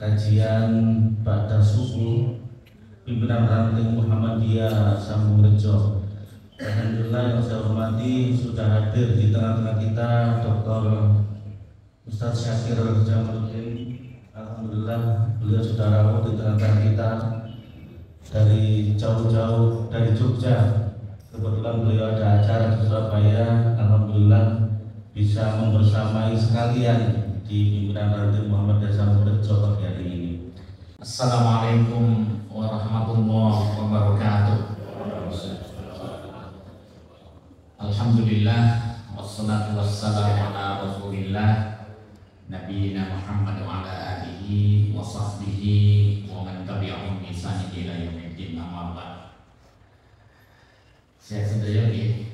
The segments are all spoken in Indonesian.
kajian pada subuh pimpinan ranting Muhammadiyah Sambung Rejo. Alhamdulillah yang saya hormati sudah hadir di tengah-tengah kita Dr. Ustaz Syakir Jamaluddin. Alhamdulillah beliau sudah rawuh di tengah-tengah kita dari jauh-jauh dari Jogja. Kebetulan beliau ada acara di Surabaya. Alhamdulillah bisa membersamai sekalian di pimpinan ranting Muhammadiyah Sambung Rejo pagi hari ini. Assalamualaikum warahmatullahi wabarakatuh. Alhamdulillah wassalatu wassalamu ala Rasulillah nabiyina Muhammad wa ala alihi wa sahbihi wa man tabi'ahum bi ihsan ila yaumiddin, amma ba'd. Saya sedaya nggih.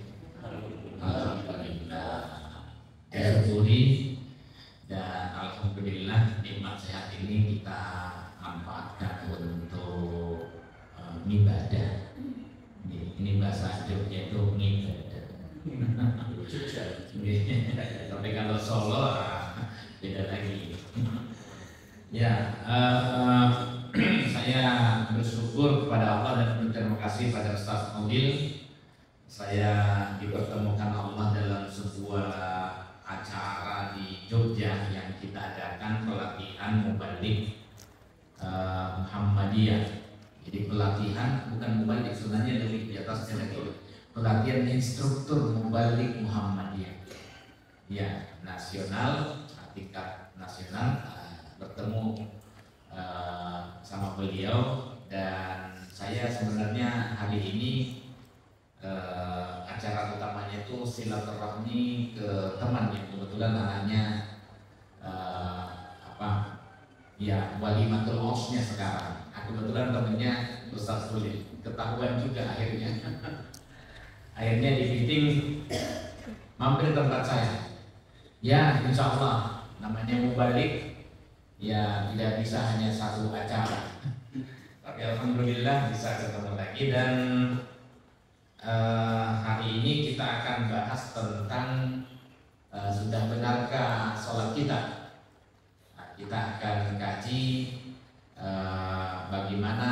Alhamdulillah. Syukuri dan alhamdulillah nikmat sehat ini kita manfaatkan untuk ibadah. Ini bahasa Jogja itu ibadah. Tapi kalau Solo beda lagi. Ya, saya bersyukur kepada Allah dan berterima kasih pada Ustaz Maudil. Saya dipertemukan Allah dalam sebuah acara di Jogja yang kita adakan pelatihan mubalik Muhammadiyah. Jadi pelatihan bukan mubalik, sebenarnya lebih di atasnya lagi. Pelatihan instruktur mubalik Muhammadiyah. Ya, nasional, tingkat nasional. Bertemu sama beliau dan saya sebenarnya hari ini acara utamanya itu silaturahmi ke teman yang kebetulan anaknya walimatul osnya sekarang. Kebetulan temennya Ustaz Sulit, ketahuan juga akhirnya. Akhirnya di meeting mampir tempat saya. Ya, insya Allah namanya mubalik. Ya, tidak bisa hanya satu acara. Tapi alhamdulillah bisa ketemu lagi dan hari ini kita akan bahas tentang sudah benarkah sholat kita. Nah, kita akan kaji bagaimana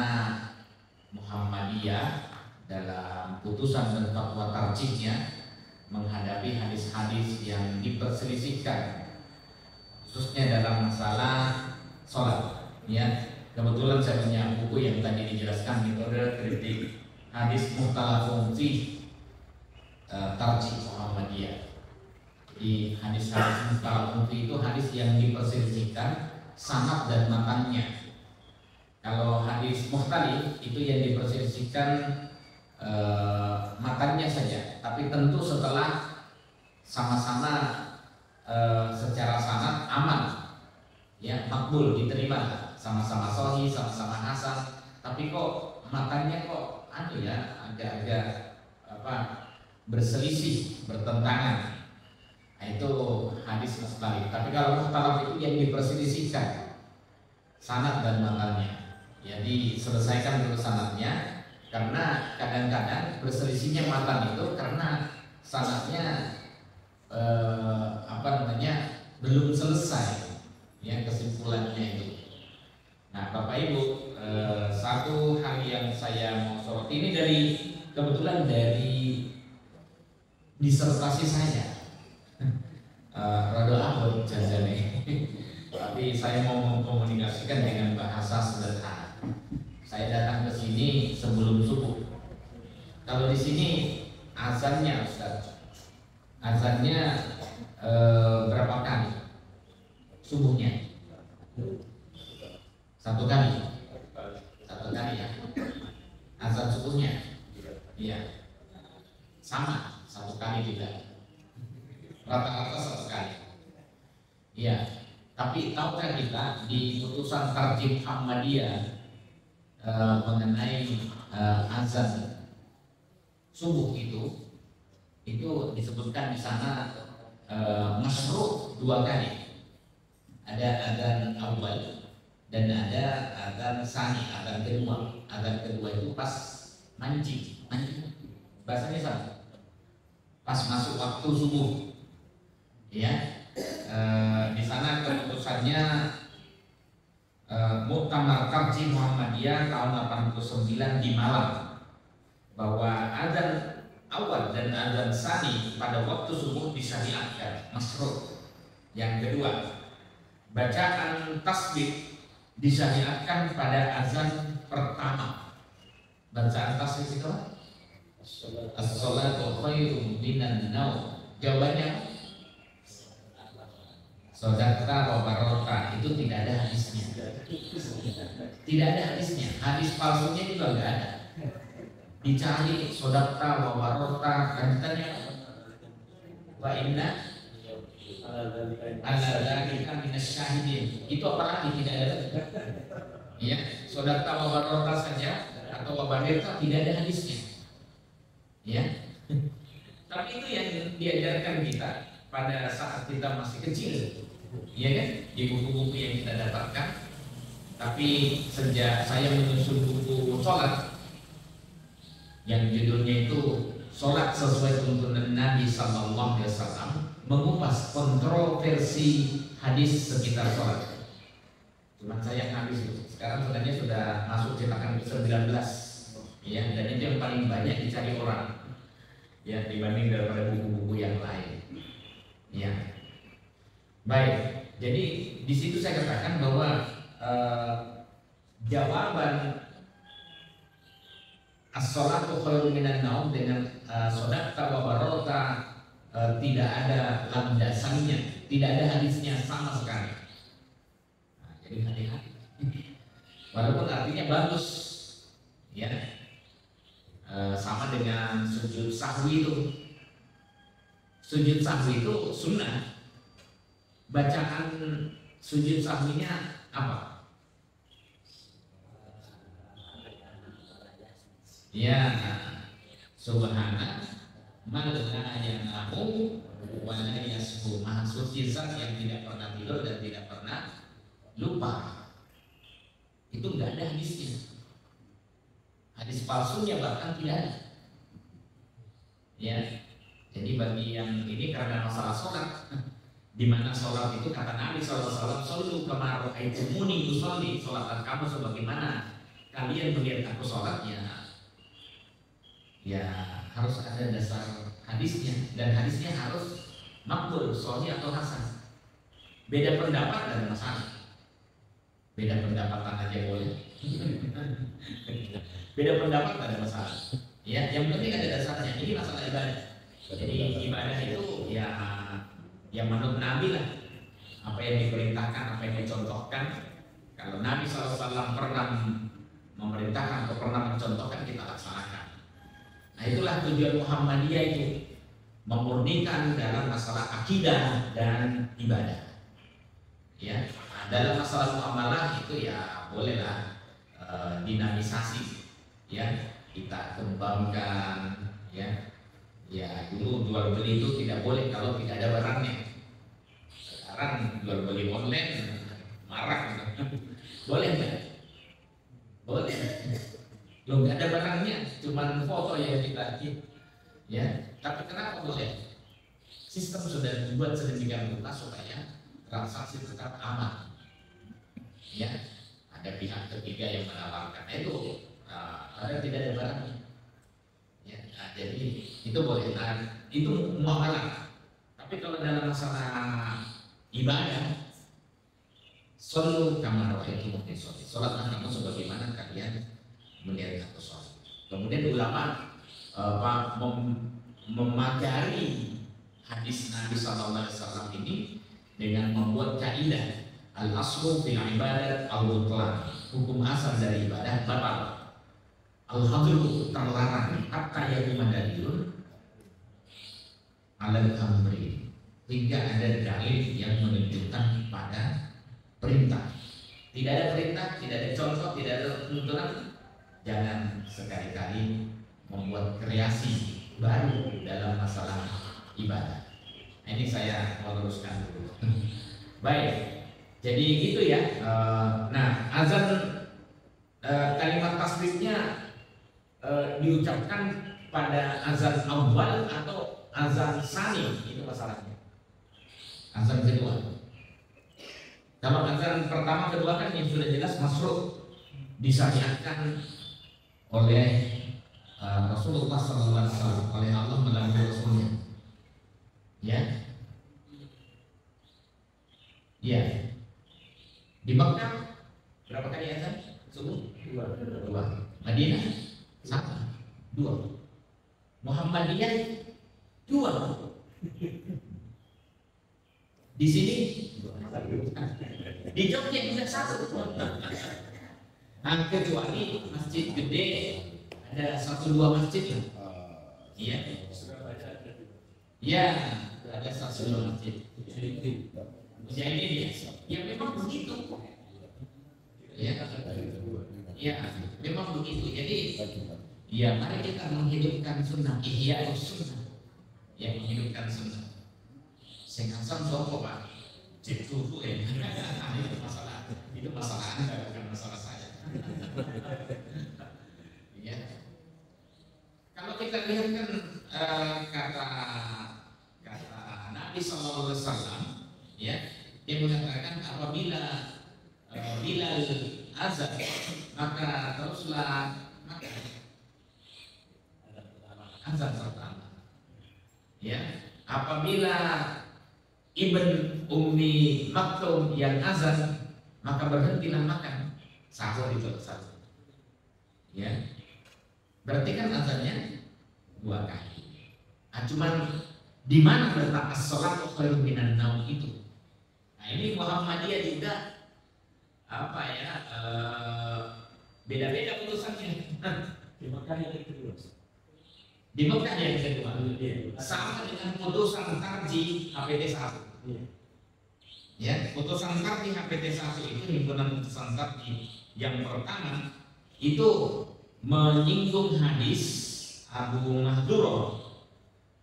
Muhammadiyah dalam putusan dan fatwa tarjihnya menghadapi hadis-hadis yang diperselisihkan khususnya dalam masalah sholat. Ya, kebetulan saya punya buku yang tadi dijelaskan, metode kritik hadis mukhtalafun fi tarjih Muhammadiyah. Di hadis-hadis mukhtalafun fi itu hadis yang diperselisihkan sanad dan matanya. Kalau hadis mukhtalif itu yang diperselisihkan matanya saja, tapi tentu setelah sama-sama secara sanad aman, ya makbul, diterima, sama-sama sahih, sama-sama hasan, tapi kok matanya kok agak-agak berselisih, bertentangan. Nah, itu hadis mukhtalif. Tapi kalau mukhtalaf itu yang diperselisihkan sanad dan matanya. Jadi selesaikan dulu sanadnya, karena kadang-kadang berselisihnya matan itu karena sanadnya belum selesai, ya kesimpulannya itu. Nah, Bapak Ibu, satu hal yang saya mau sorot ini kebetulan dari disertasi saya. Rada abot jajane. Tapi saya mau mengkomunikasikan dengan bahasa sederhana. Saya datang ke sini sebelum subuh. Kalau di sini azannya, Ustaz, azannya berapa kali? Subuhnya satu kali ya. Azan subuhnya, iya, sama satu kali juga. Rata-rata satu kali. Iya. Tapi tahukah kita di putusan tarjih Muhammadiyah mengenai azan subuh itu disebutkan di sana masyru' 2 kali. Ada azan awal dan ada azan sani, azan kedua. Azan kedua itu pas mancing, bahasanya sama. Pas masuk waktu subuh, ya. Di sana keputusannya Muktamar Tarjih Muhammadiyah tahun 89 di Malang, bahwa azan awal dan azan sani pada waktu subuh disyariatkan, masyru'. Yang kedua, bacaan tasbih disyariatkan pada azan pertama. Bacaan tasbih itu apa? As-salatu khairum minan naum. Jawabannya sodaqta wa barota, itu tidak ada hadisnya. Tidak ada hadisnya. Hadis palsunya juga enggak ada. Dicari sodaqta wa barota, lanjutannya wa inna ala dzalika minasyahidin. Itu apa lagi? Tidak ada. Ya, sodaqta wa barota saja atau wa barota tidak ada hadisnya. Ya. Tapi itu yang diajarkan kita pada saat kita masih kecil, ya kan, di buku-buku yang kita dapatkan. Tapi sejak saya menyusun buku sholat yang judulnya itu Sholat Sesuai Tuntunan Nabi Sallallahu Alaihi Wasallam, mengupas kontroversi hadis sekitar sholat. Cuma saya habis itu. Sekarang sebenarnya sudah masuk cetakan ke-19, ya, dan itu yang paling banyak dicari orang, ya, dibanding daripada buku-buku yang lain. Ya, baik. Jadi di situ saya katakan bahwa jawaban as-salatu khairum minan naum dengan sodaqta wa barota tidak ada landasannya, tidak ada hadisnya sama sekali. Nah, jadi hati-hati. Walaupun artinya bagus, ya, sama dengan sujud sahwi itu. Sujud sahwi itu sunnah. Bacaan sujud sahwinya apa? Ya, subhana man la yanahu wa la yasbu. Maha suci zat yang tidak pernah tidur dan tidak pernah lupa. Itu enggak ada hadisnya. Hadis palsunya bahkan tidak ada. Ya. Jadi bagi yang ini karena masalah sholat, di mana sholat itu kata Nabi SAW, "Shollu kama ra'aitumuni usolli." Sholatlah kamu sebagaimana kalian melihat aku sholat, ya harus ada dasar hadisnya, dan hadisnya harus makbul, sahih atau hasan. Beda pendapat tidak ada masalah. Beda pendapatan aja boleh. Beda pendapat tidak ada masalah. Ya, yang penting ada dasarnya. Ini masalah ibadah. Jadi ibadah itu ya yang menurut Nabi lah, apa yang diperintahkan, apa yang dicontohkan. Kalau Nabi SAW pernah memerintahkan atau pernah mencontohkan, kita laksanakan. Nah, itulah tujuan Muhammadiyah itu, memurnikan dalam masalah akidah dan ibadah. Ya, dalam masalah muamalah itu ya bolehlah dinamisasi, ya, kita kembangkan, ya. Ya, dulu jual beli itu tidak boleh kalau tidak ada barangnya. Sekarang jual beli online marak gitu. Boleh nggak? Boleh. Lo nggak ada barangnya, cuma foto yang kita, ya. Tapi kenapa boleh? Sistem sudah dibuat sedemikian rupa supaya transaksi tetap aman. Ya, ada pihak ketiga yang menawarkan itu, ada tidak ada barangnya. Ya, nah, jadi itu boleh, itu muamalah. Tapi kalau dalam masalah ibadah, shollu kama ra'aitumuni usolli, salatlah kamu sebagaimana kalian melihat aku sholat. Kemudian ulama memagari hadis Nabi SAW ini dengan membuat kaidah al-aslu fil ibadat al-butlan, hukum asal dari ibadah batal. Al-hadru terlarang hatta yakum dalilun alal amri, hingga ada dalil yang menunjukkan pada perintah. Tidak ada perintah, tidak ada contoh, tidak ada tuntunan, jangan sekali-kali membuat kreasi baru dalam masalah ibadah. Ini saya meluruskan dulu. Baik, jadi gitu ya. Nah, azan kalimat tasbihnya diucapkan pada azan awal atau azan sani, itu masalahnya. Azan kedua. Kalau azan pertama kedua kan yang sudah jelas masuk disyariatkan oleh Rasulullah SAW, oleh Allah melalui Rasulnya. Ya, ya. Di Makkah berapa kali azan? Subuh? Dua. Madinah? Satu. Dua. Muhammadiyah? Dua. Di sini? Di Jogja juga satu. Nah, kecuali masjid gede ada 1-2 masjid lah. Iya. Iya, ada 1-2 masjid. Jadi ya memang begitu. Ya, memang begitu. Jadi, ya mari kita menghidupkan sunnah, ihya sunnah, yang menghidupkan sunnah. Sing asam sopo Pak? Cek tubuh ya. Itu masalah Anda, bukan masalah saya. Ya. Kalau kita lihat kan kata Nabi SAW, ya, dia mengatakan apabila Bilal azan maka teruslah makan azan pertama. Ya, apabila Ibn Ummi Maktum yang azan maka berhentilah makan, sahur itu sahur. Ya, berarti kan azannya 2 kali. Nah, cuman di mana letak as-salatu khairun minan naum itu? Nah, ini Muhammadiyah juga apa ya, beda-beda putusannya. Di Mekah yang kedua. Di Mekah yang kedua sama dengan putusan tarjih HPT 1. Ya, putusan tarjih HPT 1 itu himpunan putusan tarjih yang pertama itu menyinggung hadis Abu Mahdurah,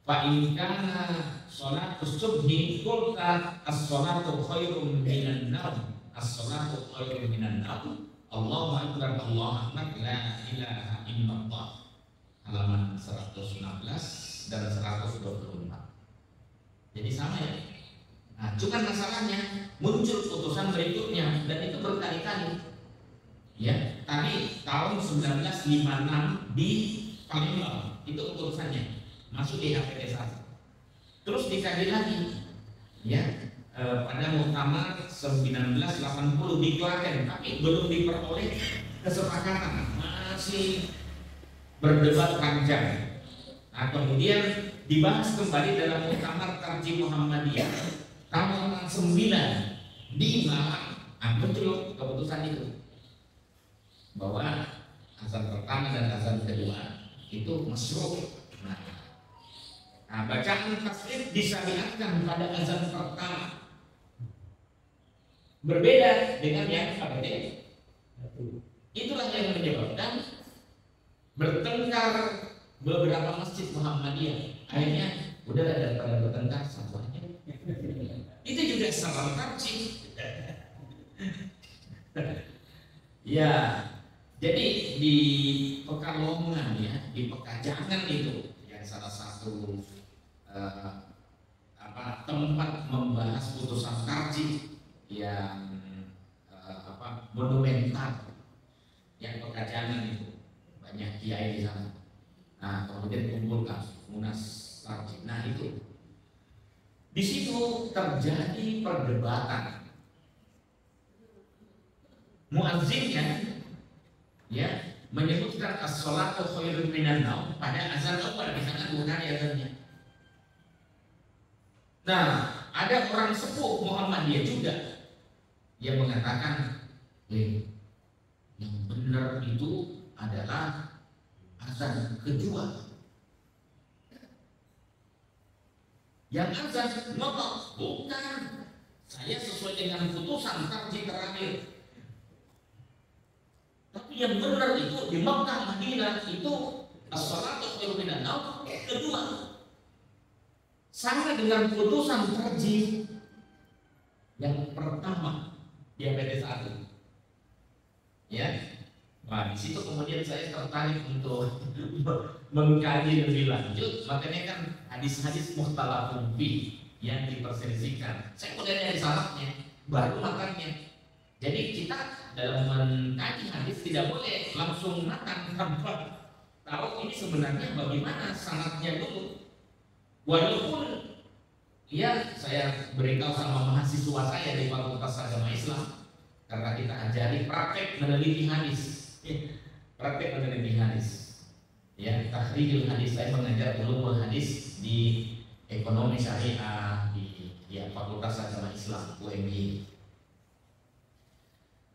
fa in kana sholatus subhi qulta as-sholatu khairum minan naum, as-sholatu khairum minan naum, Allahu akbar, Allahu akbar, la ilaha illallah. Halaman 116 dan 124. Jadi sama ya. Nah, cuman masalahnya muncul putusan berikutnya dan itu berkali-kali. Ya, tadi tahun 1956 di Palembang itu keputusannya masuk di HPT 1. Terus dikaji lagi, ya, pada Muktamar 1980 di Klaten, tapi belum diperoleh kesepakatan, masih berdebat panjang. Nah, kemudian dibahas kembali dalam Muktamar Tarjih Muhammadiyah tanggal 9 di Malang. Muncul keputusan itu bahwa azan pertama dan azan kedua itu masyru'. Nah, bacaan tasbih disyariatkan pada azan pertama, berbeda dengan yang HPT. Itulah yang menyebabkan bertengkar beberapa masjid Muhammadiyah. Akhirnya udah daripada bertengkar satu aja. Itu juga salah tarjih. Ya, jadi di Pekalongan ya, di Pekajangan itu yang salah satu tempat membahas putusan tarjih yang monumental, yang Pekajangan itu banyak kiai di sana. Nah, kemudian kumpulkan munas tarjih. Nah, itu di situ terjadi perdebatan. Muazzinnya ya menyebutkan as-sholatu khairun minan naum pada azan awal, di sana 2 kali azannya. Nah, ada orang sepuh Muhammadiyah juga yang mengatakan, yang benar itu adalah azan kedua. Yang azan ngotot, bukan. Saya sesuai dengan putusan tarjih terakhir. Tapi yang benar itu di Makkah, Madinah itu as-sholatu khairun minan naum kedua. Sama dengan putusan tarjih yang pertama di HPT 1. Ya. Nah, di situ kemudian saya tertarik untuk mengkaji lebih lanjut. Makanya kan hadis-hadis mukhtalafun fi yang diperselisihkan. Saya mulai dari salafnya. baru makannya. Jadi kita dalam mengkaji hadis tidak boleh langsung makan tanpa tahu ini sebenarnya bagaimana sanadnya dulu. Walaupun ya saya beritahu sama mahasiswa saya di Fakultas Agama Islam, karena kita ajari praktek meneliti hadis, praktek meneliti hadis. Ya, takhrijul hadis, saya mengajar ulumul hadis di ekonomi syariah di Fakultas Agama Islam UMI.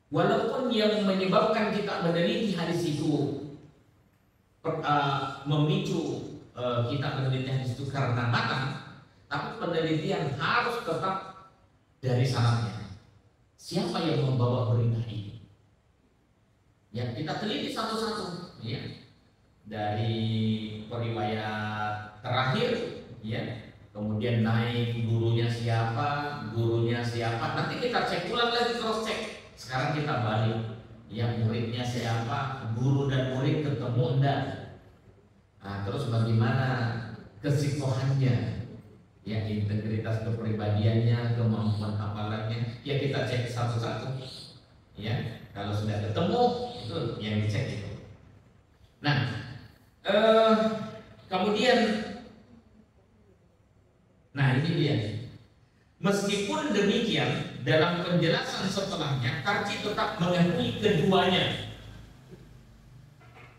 Walaupun yang menyebabkan kita meneliti hadis itu memicu kita meneliti hadis itu karena matan, tapi penelitian harus tetap dari sanadnya. Siapa yang membawa berita ini? Ya, kita teliti satu-satu, ya. Dari periwayat terakhir, ya. Kemudian naik gurunya siapa, nanti kita cek ulang lagi, cross check. Sekarang kita balik, ya, muridnya siapa, guru dan murid ketemu enggak? Nah, terus bagaimana kesikohannya, ya, integritas kepribadiannya, kemampuan hafalannya, ya kita cek satu-satu. Ya, kalau sudah ketemu itu yang dicek itu. Nah, kemudian, nah ini dia. Meskipun demikian, dalam penjelasan setelahnya, Tarji tetap mengakui keduanya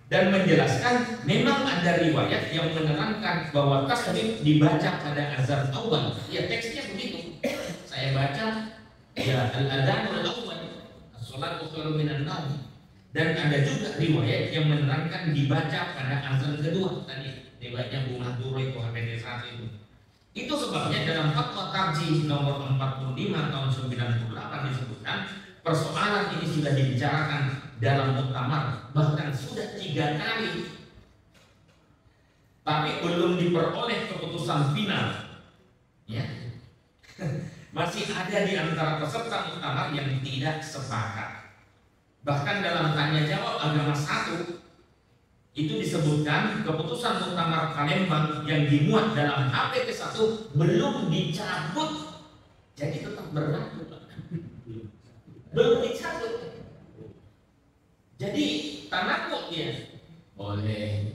dan menjelaskan memang ada riwayat yang menerangkan bahwa tasbih dibaca pada azan awal. Ya, teksnya begitu. Saya baca, ya, al-adhanul awal, as-salatu khairum minan naum. Dan ada juga riwayat yang menerangkan dibaca pada azan kedua. Tadi riwayatnya Bu Mahduro itu HPT 1 itu. Itu sebabnya dalam Fatwa Tarjih nomor 45 tahun 98 disebutkan persoalan ini sudah dibicarakan dalam muktamar, bahkan sudah 3 kali, tapi belum diperoleh keputusan final. Ya, masih ada di antara peserta muktamar yang tidak sepakat. Bahkan dalam tanya jawab agama 1 itu disebutkan keputusan muktamar Palembang yang dimuat dalam HPT 1 belum dicabut, jadi tetap berlaku. Belum dicabut. Jadi tanakuk dia boleh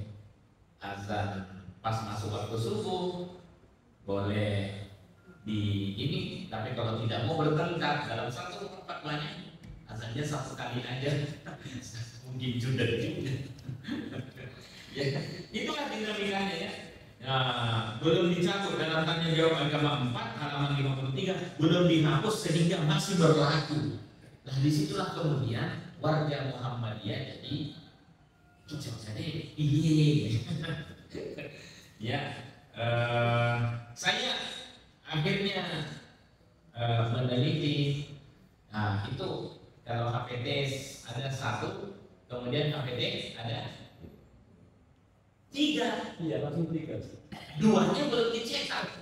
azan pas masuk waktu subuh, boleh di ini, tapi kalau tidak mau bertengkar dalam satu tempat banyak, azannya 1 kali aja, mungkin juga. Ya, itulah dinamikanya, ya. Nah, belum dicabut dalam tanya jawab agama 4 halaman 53, belum dihapus sehingga masih berlaku. Nah, disitulah kemudian warga Muhammadiyah jadi kicau jadi ya, saya akhirnya meneliti. Nah, itu kalau HPT ada 1, kemudian HPT ada 3. Iya, langsung 3. 2-nya belum dicetak,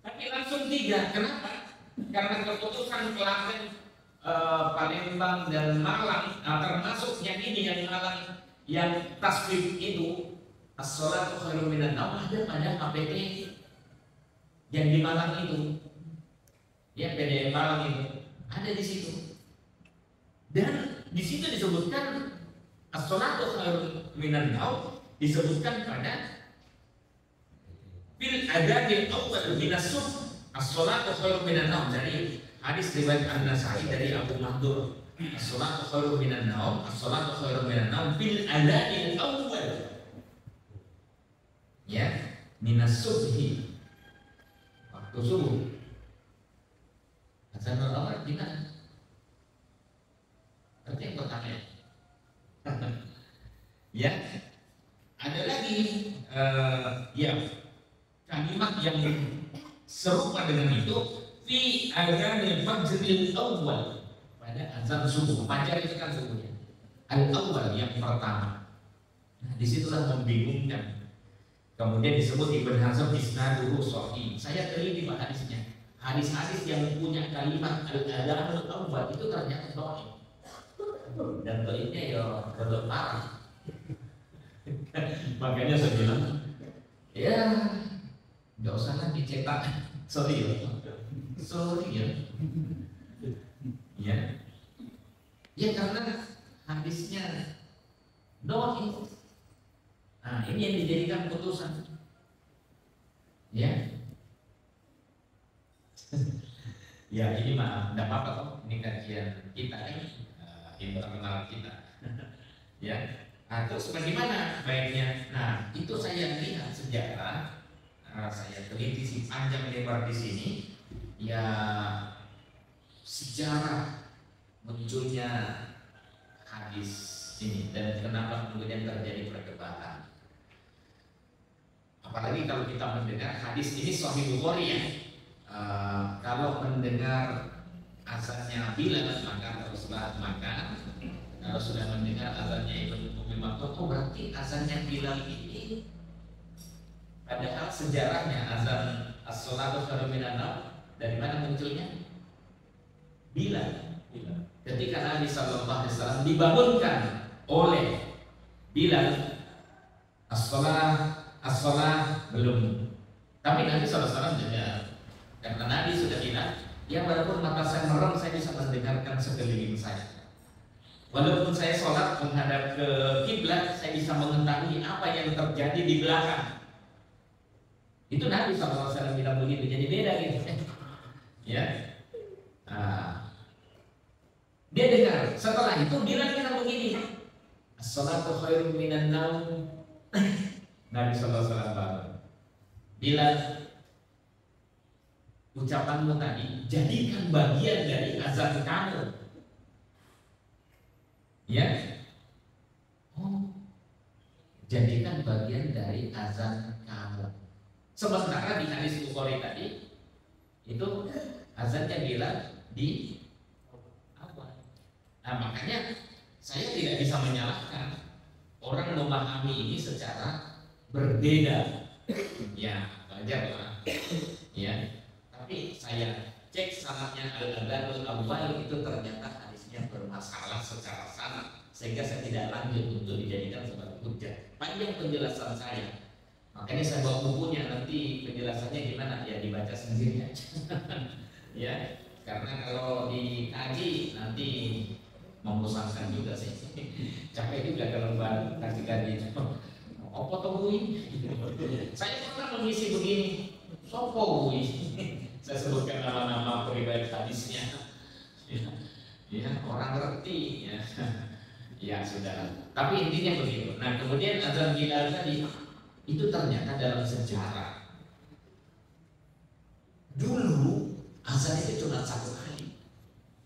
tapi langsung 3. Kenapa? Karena keputusan Klaten, Palembang dan Malang, termasuk yang ini yang Malang, yang tasbih itu as-sholatu khairum minan naum, ada pada HPT yang di Malang itu, ya, PDM Malang itu ada di situ. Dan di situ disebutkan as-sholatu khairum minan naum, disebutkan pada fil adadil awal minas subh, as-sholatu khairum minan naum, dari hadis riwayat An-Nasai dari Abu Mahdur. As-sholatu khairum minan naum, as-sholatu khairum minan naum fil adadil awal, ya, minas subhi, waktu subuh. Azan awal gimana? Nanti yang bertanya. Ya, ada lagi ya, kalimat yang serupa dengan itu fi adzanil fajril awal, pada azan subuh. Fajar itu kan subuhnya, al awal yang pertama. Nah, disitulah membingungkan. Kemudian disebut Ibn Hazm isnaduhu sahih. Saya teliti Pak hadisnya. Hadis-hadis yang punya kalimat al-adzanul awal itu ternyata sahih. Dan baiknya ya rodok parah. Makanya saya bilang, ya nggak usah lagi cetak, sorry ya. Sorry ya. Ya. Ya karena hadisnya doa. Nah, ini yang dijadikan putusan. Ya. Ya ini maaf, tidak apa-apa kok. Ini kajian kita kan, internal kita. Ya. Nah, terus bagaimana baiknya? Nah, itu saya lihat sejarah, saya teliti si panjang lebar di sini. Ya, sejarah munculnya hadis ini dan kenapa kemudian terjadi perdebatan. Apalagi kalau kita mendengar hadis ini Sahih Bukhari ya. Kalau mendengar azannya Bilal maka teruslah makan. Kalau sudah mendengar azannya Ibnu Ummi Maktum, oh berarti azannya Bilal ini padahal sejarahnya azan as-sholatu khairun minan naum dari mana munculnya? Bilal. Ketika Nabi sallallahu alaihi wasallam dibangunkan oleh Bilal, as-sholah belum. Tapi Nabi sallallahu alaihi wasallam dengar. Karena Nabi sudah bilang, ya walaupun mata saya merem, saya bisa mendengarkan sekeliling saya. Walaupun saya sholat menghadap ke kiblat, saya bisa mengetahui apa yang terjadi di belakang. Itu Nabi SAW bilang begitu, jadi beda gitu. Ya, dia dengar. Setelah itu bilang begini, as-sholatu khairun minan naum. Nabi SAW bilang, ucapanmu tadi jadikan bagian dari azan kamu. Ya, oh, jadikan bagian dari azan kamu. Sementara di hadis Bukhari tadi itu azannya bilang di apa? Nah makanya saya tidak bisa menyalahkan orang memahami ini secara berbeda. Ya wajar lah. Ya, tapi saya cek sanadnya al-adhanul awal itu ternyata hadisnya bermasalah secara sanad sehingga saya tidak lanjut untuk dijadikan sebagai hujjah. Panjang penjelasan saya, makanya saya bawa bukunya, nanti penjelasannya gimana ya dibaca sendiri aja. Ya, karena kalau dikaji nanti membosankan juga sih. Capek juga kalau kaji-kaji. Apa tuh saya pernah mengisi begini. Sopo saya sebutkan nama-nama periwayat hadisnya. Ya, orang ngerti ya. Ya sudah. Tapi intinya begitu. Nah, kemudian azan Bilal tadi itu ternyata dalam sejarah dulu azan itu cuma satu kali.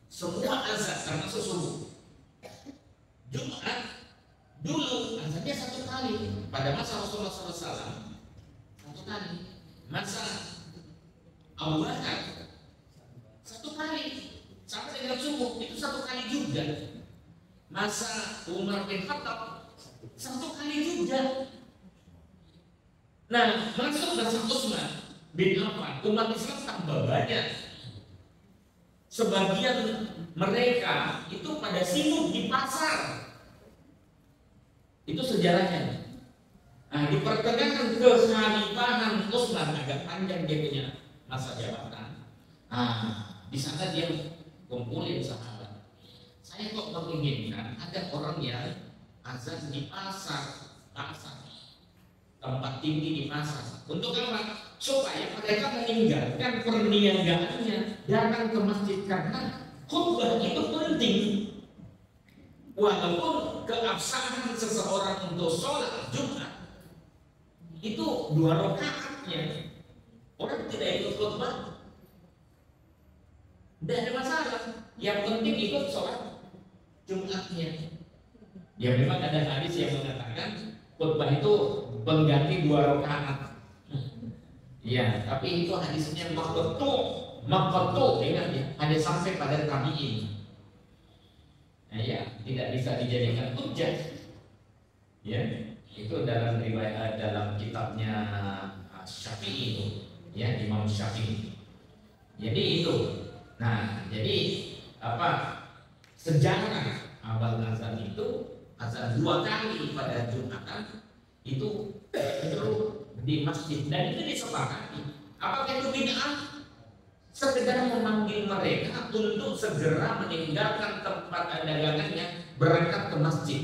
Semua azan termasuk subuh. Jumat dulu azannya satu kali. Pada masa Rasulullah SAW satu kali. Masa Abu Bakar satu kali. Sampai dengan subuh itu satu kali juga. Masa Umar bin Khattab satu kali juga. Nah, masuk masa Utsman bin Affan, umat Islam tambah banyak. Sebagian mereka itu pada sibuk di pasar. Itu sejarahnya. Nah, di pertengahan kekhalifahan Utsman agak panjang dia punya masa jabatan. Di sana dia kumpulin sahabat. Saya kok menginginkan ada orang yang azan di pasar, tempat tinggi di pasar. Untuk apa? Supaya mereka meninggalkan perniagaannya, datang ke masjid karena khutbah itu penting. Walaupun keabsahan seseorang untuk sholat Jumat itu 2 rakaatnya, orang tidak ikut khutbah, tidak ada masalah. Yang penting ikut sholat Jumatnya. Ya memang ada hadis yang mengatakan khutbah itu pengganti 2 rakaat. Ya, tapi itu hadisnya maqtu', ingat ya, ada sampai pada tabi'in. Nah, ya, tidak bisa dijadikan hujjah. Ya, itu dalam riwayat dalam kitabnya Syafi'i itu, ya, Imam Syafi'i. Jadi itu. Nah, jadi apa? Sejarah awal azan itu azan 2 kali pada Jumatan itu di masjid dan itu disepakati. Apakah itu bid'ah? sekedar memanggil mereka untuk segera meninggalkan tempat dagangannya, berangkat ke masjid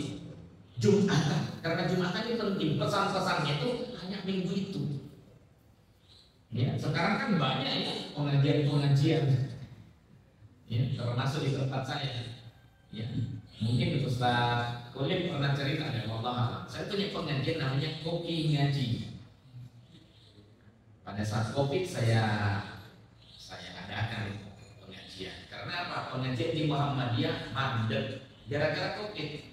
Jumatan. Karena Jumatan ini penting, pesan-pesannya itu hanya minggu itu. Ya, sekarang kan banyak ya pengajian-pengajian, ya, termasuk di tempat saya. Ya, mungkin Ustaz Kulit pernah cerita ya, Allah, saya punya pengajian namanya Kopi Ngaji. Pada saat Covid saya adakan pengajian. Karena apa? Pengajian di Muhammadiyah mandek gara-gara Covid.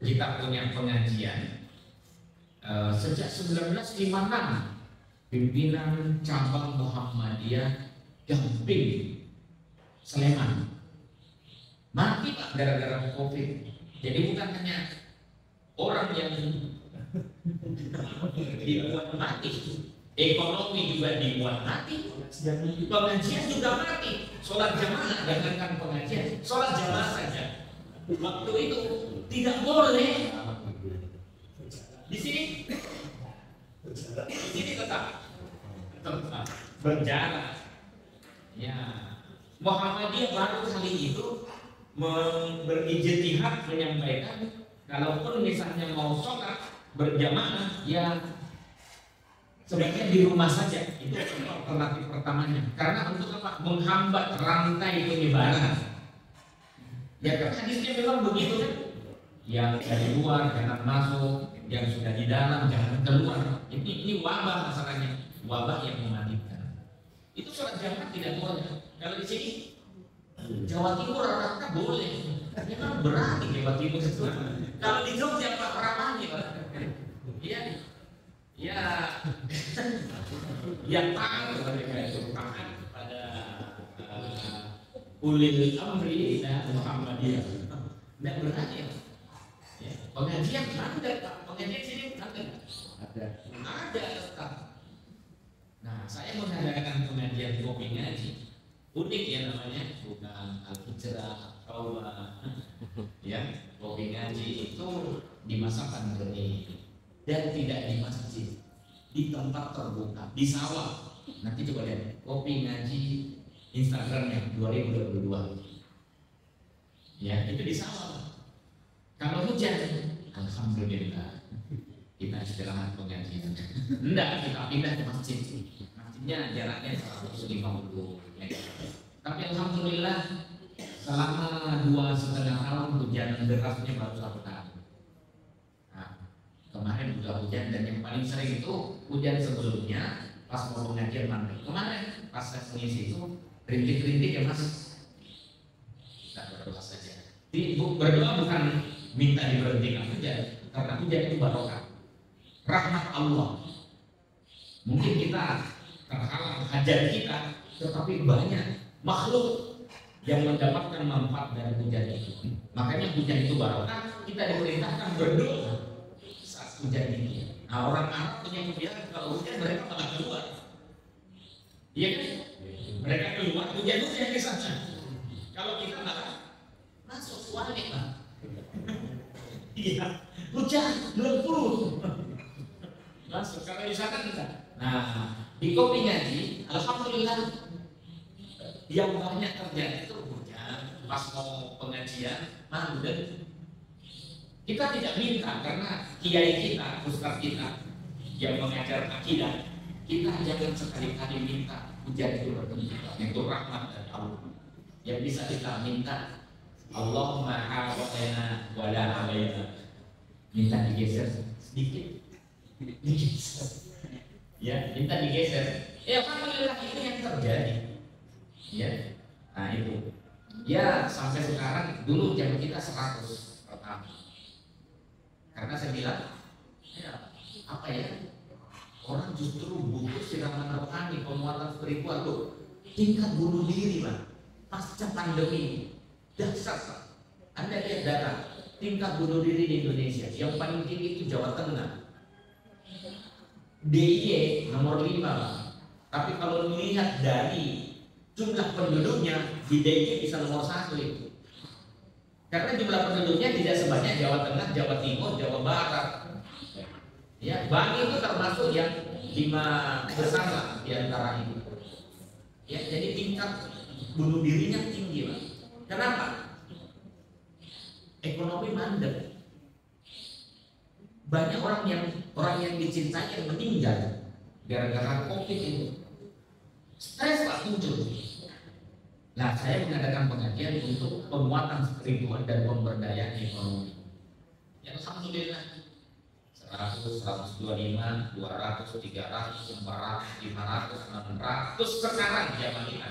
Kita punya pengajian sejak 1956. Pimpinan cabang Muhammadiyah Gamping Sleman mati Pak gara-gara Covid. Jadi bukan hanya orang yang dibuat mati, ekonomi juga dibuat mati, pengajian juga mati. Sholat jamaah, jangankan pengajian, sholat jamaah saja waktu itu tidak boleh. Di sini tetap berjalan. Ya, Muhammadiyah baru kali itu berijtihad menyampaikan, kalaupun misalnya mau sholat berjamaah, ya sebaiknya di rumah saja. Itu alternatif pertamanya. Karena untuk apa? Menghambat rantai penyebaran. Ya kan hadisnya memang begitu kan? Yang dari luar jangan masuk, yang sudah di dalam jangan keluar. Ini wabah masalahnya, wabah yang mematikan. Itu sholat jamaah tidak boleh. Kalau di sini Jawa Timur rata-rata boleh. Memang berani Jawa Timur itu. Kalau di Jogja Pak ramahnya Pak. Iya. Ya. Yang taat mereka itu taat pada ulil amri dan Muhammadiyah. Tidak berani ya. Pengajian ada Pak. Pengajian sini ada. Ada tetap. Nah, saya mengadakan pengajian kopi ngaji. Unik ya namanya, bukan al-hijrah, taubah. Ya, kopi ngaji itu di masa pandemi dan tidak di masjid, di tempat terbuka, di sawah. Nanti coba lihat kopi ngaji Instagramnya 2022. Ya, itu di sawah. Kalau hujan, alhamdulillah kita istirahat pengajian. Enggak, kita pindah ke masjid. Masjidnya jaraknya 150 meter. Tapi alhamdulillah selama 2,5 tahun hujan derasnya baru 1 kali. Nah, kemarin juga hujan, dan yang paling sering itu hujan sebelumnya pas mau pengajian maghrib. Kemarin pas saya mengisi itu rintik-rintik ya Mas. Kita berdoa saja. Berdoa bukan minta diberhentikan hujan, karena hujan itu barokah, rahmat Allah. Mungkin kita terhalang hajat kita, tetapi banyak makhluk yang mendapatkan manfaat dari hujan itu. Makanya hujan itu barokah. Kita diperintahkan berdoa saat hujan ini. Nah, orang Arab punya kebiasaan kalau hujan mereka malah keluar. Iya kan? Mereka keluar hujan di sana. Kalau kita malah masuk suami Pak. Iya, hujan lembut. Masuk kalau di sana kita. Nah, di kopi ngaji, alhamdulillah yang banyak terjadi itu hujan pas mau pengajian mandek. Kita tidak minta, karena kiai kita, ustaz kita yang mengajar akidah, kita jangan sekali-kali minta hujan itu berhenti. Itu rahmat dari Allah. Yang bisa kita minta, Allahumma hawalaina wa la alaina. Minta digeser sedikit. Digeser. Ya, minta digeser. Ya, alhamdulillah itu yang terjadi. Ya, nah itu. Ya, sampai sekarang dulu jam kita 100 pertama. Karena saya bilang, ya, apa ya? Orang justru butuh siraman rohani, penguatan spiritual tuh. Tingkat bunuh diri, Pak. Pasca pandemi. Dasar, Pak. Anda lihat data tingkat bunuh diri di Indonesia. Yang paling tinggi itu Jawa Tengah. DIY nomor 5, Pak. Tapi kalau melihat dari jumlah penduduknya, di DIY bisa nomor 1 itu. Karena jumlah penduduknya tidak sebanyak Jawa Tengah, Jawa Timur, Jawa Barat. Ya, Bali itu termasuk yang 5 besar lah di antara itu. Ya, jadi tingkat bunuh dirinya tinggi, Pak. Kenapa? Ekonomi mandek. Banyak orang yang dicintai yang meninggal gara-gara COVID itu. Stres Pak muncul. Nah, saya mengadakan pengajian untuk penguatan spiritual dan pemberdayaan ekonomi. Ya, alhamdulillah. 100, 125, 200, 300, 400, 500, 600 sekarang zaman kita.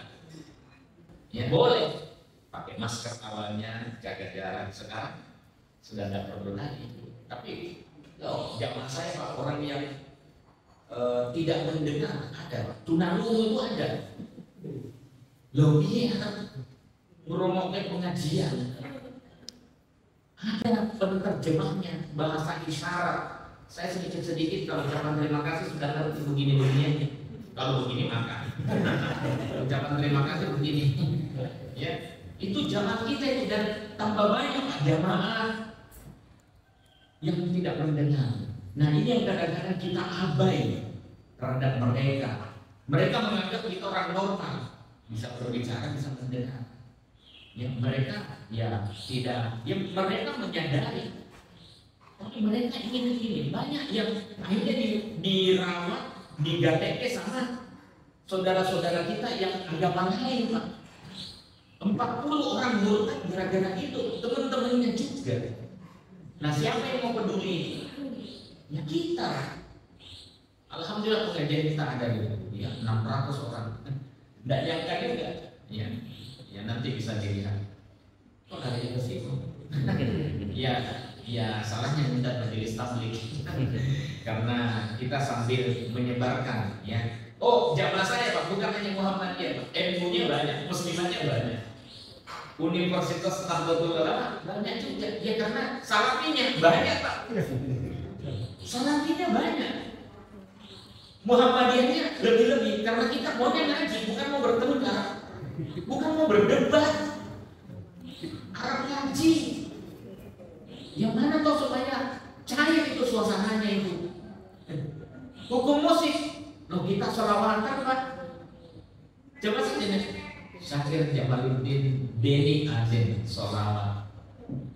Ya boleh pakai masker awalnya, jaga jarak, sekarang sudah tidak perlu lagi. Tapi zaman saya Pak, orang yang tidak mendengar ada, tunarungu itu ada. Loh iya, meromoknya pengajian. Ada penerjemahnya, bahasa isyarat. Saya sedikit kalau ucapan terima kasih sudah ngerti begini-begini. Kalau begini makan. Ucapan terima kasih begini. Ya, itu jamaah kita itu, dan tambah banyak jamaah yang tidak mendengar. Nah ini yang kadang-kadang kita abai terhadap mereka. Mereka menganggap kita orang normal, bisa berbicara, bisa mendengar. Ya mereka ya tidak, ya mereka menyadari. Tapi mereka ingin begini. Banyak yang akhirnya dirawat, digateke sama saudara-saudara kita yang agama lain, Pak. 40 orang murtad gara-gara itu, teman-temannya juga. Nah siapa yang mau peduli? Ya kita. Alhamdulillah pengajian kita ada gitu, ya 600 orang. Tidak nyangka juga. Ya nanti bisa dilihat. Kok ada yang ke situ? Ya salahnya minta majelis tabligh. Karena kita sambil menyebarkan, ya. Oh, jamaah saya Pak, bukan hanya Muhammadiyah, Pak. MU-nya banyak, muslimannya banyak. Universitas Nahdlatul Ulama banyak juga. Ya karena salafinya banyak, Pak. Salafinya banyak. Muhammadiyahnya lebih-lebih karena kita maunya ngaji, bukan mau bertengkar, bukan mau berdebat. Arab ngaji. Yang mana toh supaya cair itu suasananya itu. Hukum musik, loh kita sholawatan Pak. Coba saja nih, Syakir Jamaluddin Beni Azim sholawat.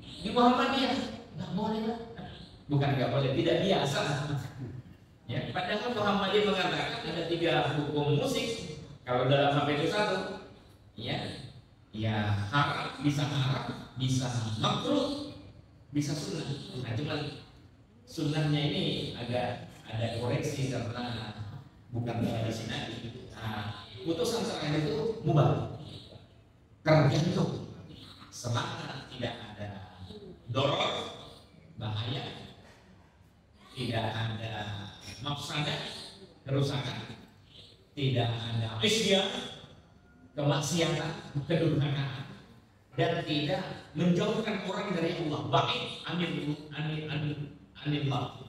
Di Muhammadiyah nggak boleh Pak. Bukan nggak boleh, tidak biasa. Ya, padahal Muhammadiyah mengatakan ada 3 hukum musik. Kalau dalam HP itu 1, ya haram, bisa makruh, bisa sunnah. Nah cuman sunnahnya ini agak ada koreksi karena bukan tradisi Nabi. Nah, putusan cerai itu mubah, tergantung selama tidak ada doror, bahaya, tidak ada mafsadah, kerusakan, tidak ada isyan, kemaksiatan, kedurhakaan, dan tidak menjauhkan orang dari Allah. Baik, anillah.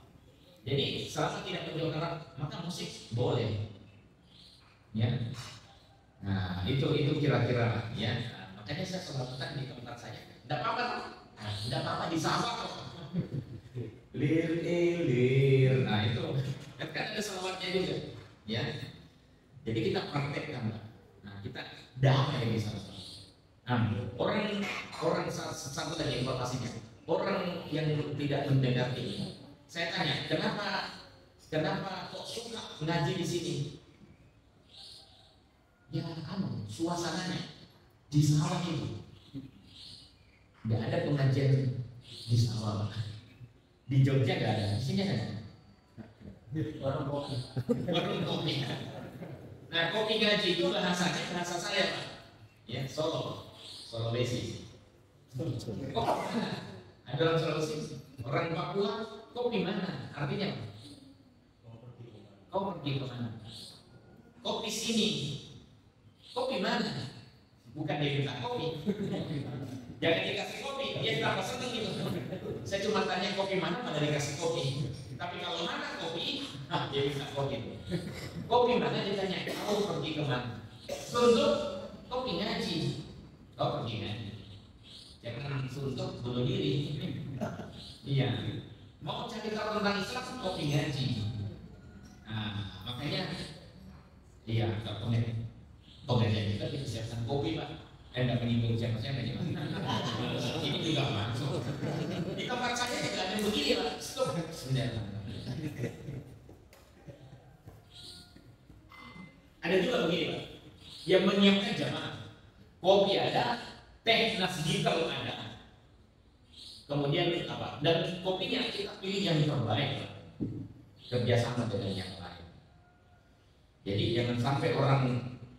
Jadi selama tidak menjauhkan orang, maka musik boleh. Ya. Nah, itu kira-kira ya. Nah, makanya saya selamatkan di tempat saya. Tidak apa-apa. Nah, tidak apa-apa di sawah kok. Lir. Nah, itu kan ada selawatnya juga. Ya. Jadi kita praktekkan. Nah, kita damai di sana. Nah, orang satu lagi informasinya. Orang yang tidak mendengar ini, saya tanya, kenapa kok suka ngaji di sini? Ya, suasananya di sawah itu. Nggak ada pengajian di sawah. Di Jogja nggak ada, di sini ada. Warung kopi. Nah, kopi ngaji itu bahasa saya Pak. Ya, Sulawesi. Kok mana? Ada orang Sulawesi, orang Papua, kopi mana? Artinya apa? Kau pergi ke mana? Kopi sini. Kopi mana? Bukan dia minta kopi. Jangan dikasih kopi, dia tambah seneng gitu. Saya cuma tanya kopi mana, pada dikasih kopi. Tapi kalau mana kopi, dia minta kopi. Kopi mana ditanya, kau pergi ke mana? Suntuk, kopi ngaji. Kau pergi ngaji. Jangan suntuk bunuh diri. Iya. Mau cari tahu tentang Islam, kopi ngaji. Nah, makanya iya, tak boleh. Pengajian kita siapkan kopi Pak. Enggak menyinggung siapa-siapa aja Pak. Ini juga masuk. Di tempat saya juga ada begini Pak. Stop. Ada juga begini Pak. Yang menyiapkan jamaah. Kopi ada, teh nasjidal ada. Kemudian apa? Dan kopinya kita pilih yang terbaik Pak. Kerjasama dengan yang lain. Jadi jangan sampai orang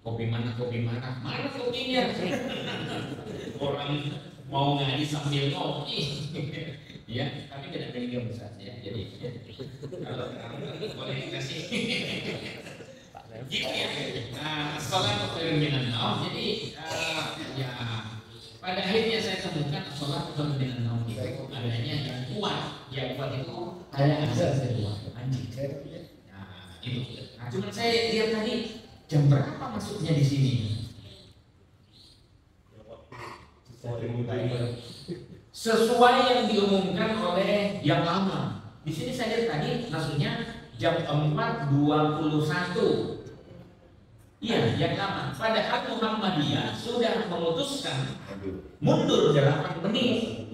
kopi mana mana kopinya. Orang mau ngaji sambil ngopi. Ya, tapi tidak pegang besar ya. Jadi kalau boleh dikasih. Gitu ya. Nah, sholat khairun minan naum. Jadi ya pada akhirnya saya temukan sholat khairun minan naum itu adanya yang kuat. Yang kuat itu ada asas kedua. Anjing. Nah, itu. Nah, cuman saya lihat tadi jam berapa masuknya di sini? Sesuai yang diumumkan oleh yang lama. Di sini saya lihat tadi masuknya jam 4.21. Iya, yang lama. Padahal Muhammadiyah sudah memutuskan mundur 8 menit.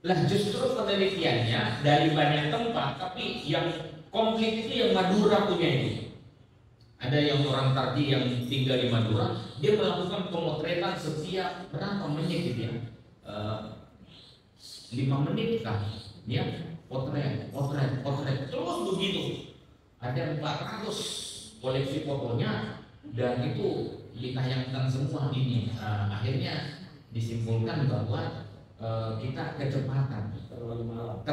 Lah justru penelitiannya dari banyak tempat, tapi yang komplit itu yang Madura punya ini. Ada yang orang Tardi yang tinggal di Madura, dia melakukan pemotretan setiap berapa menit gitu ya, 5 menit kan, ya potret terus begitu. Ada 400 koleksi fotonya dan itu ditayangkan semua ini. Akhirnya disimpulkan bahwa kita kecepatan terlalu malam.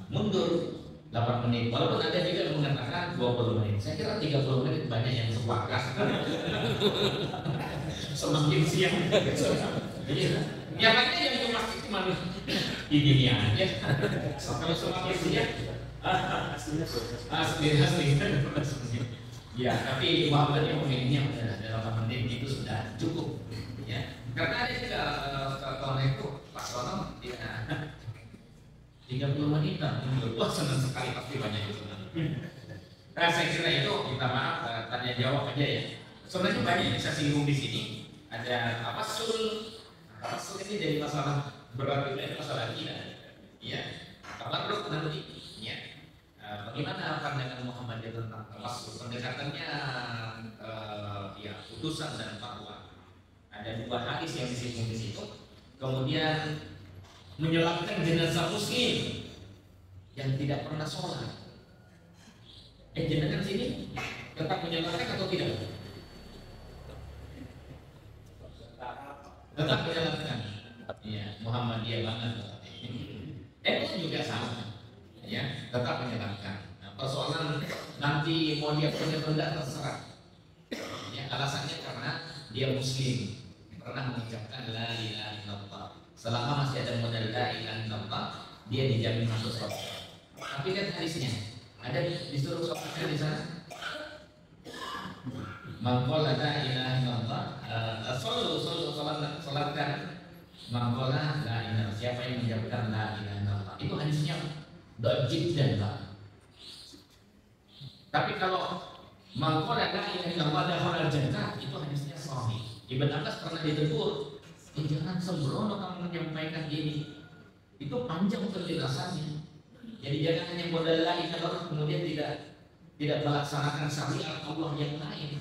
Mundur 8 menit. Walaupun ada juga yang mengatakan 20 menit. Saya kira 30 menit banyak yang sepakat. Semakin siang. Ya makanya yang pasti cuma ini aja. Kalau semakin siang asli. Ya, tapi Muhammadiyah memilihnya 8 menit itu sudah cukup. Ya, karena ada juga kalau itu Pak Sono ya 30 menit wah senang sekali, pasti banyak itu. Nah, saya kira itu kita maaf tanya jawab aja ya. Sebenarnya banyak yang saya singgung di sini. Ada tawasul ini dari masalah berat itu masalah kita. Ya, tabarruk nanti. Ya, bagaimana pandangan Muhammadiyah tentang tawasul? Pendekatannya ya putusan dan fatwa. Ada 2 hadis yang disinggung di situ. Kemudian menyelamatkan jenazah muslim yang tidak pernah sholat. Jenazah sini tetap menyelamatkan atau tidak? Tetap menyelamatkan. Iya, Muhammadiyah banget. Itu juga sama. Ya, tetap menyelamatkan. Nah, persoalan nanti mau dia punya benda terserah. Ya, alasannya karena dia muslim, pernah mengucapkan la ilaha illallah. Selama masih ada modal la ilaha illallah, dia dijamin masuk surga. Tapi lihat hadisnya, ada disuruh sholatkan di sana. Maqala la ilaha illallah, sholatkan. Maqala la ilaha, siapa yang mengucapkan la ilaha illallah. Itu hadisnya dajjal dan Pak. Tapi kalau maqala la ilaha illallah dakhala jannah, itu hadisnya sahih. Ibn Abbas pernah ditegur. Jangan sembrono kamu menyampaikan ini. Itu panjang penjelasannya. Jadi jangan hanya modal lain kalau kemudian tidak melaksanakan syariat Allah yang lain.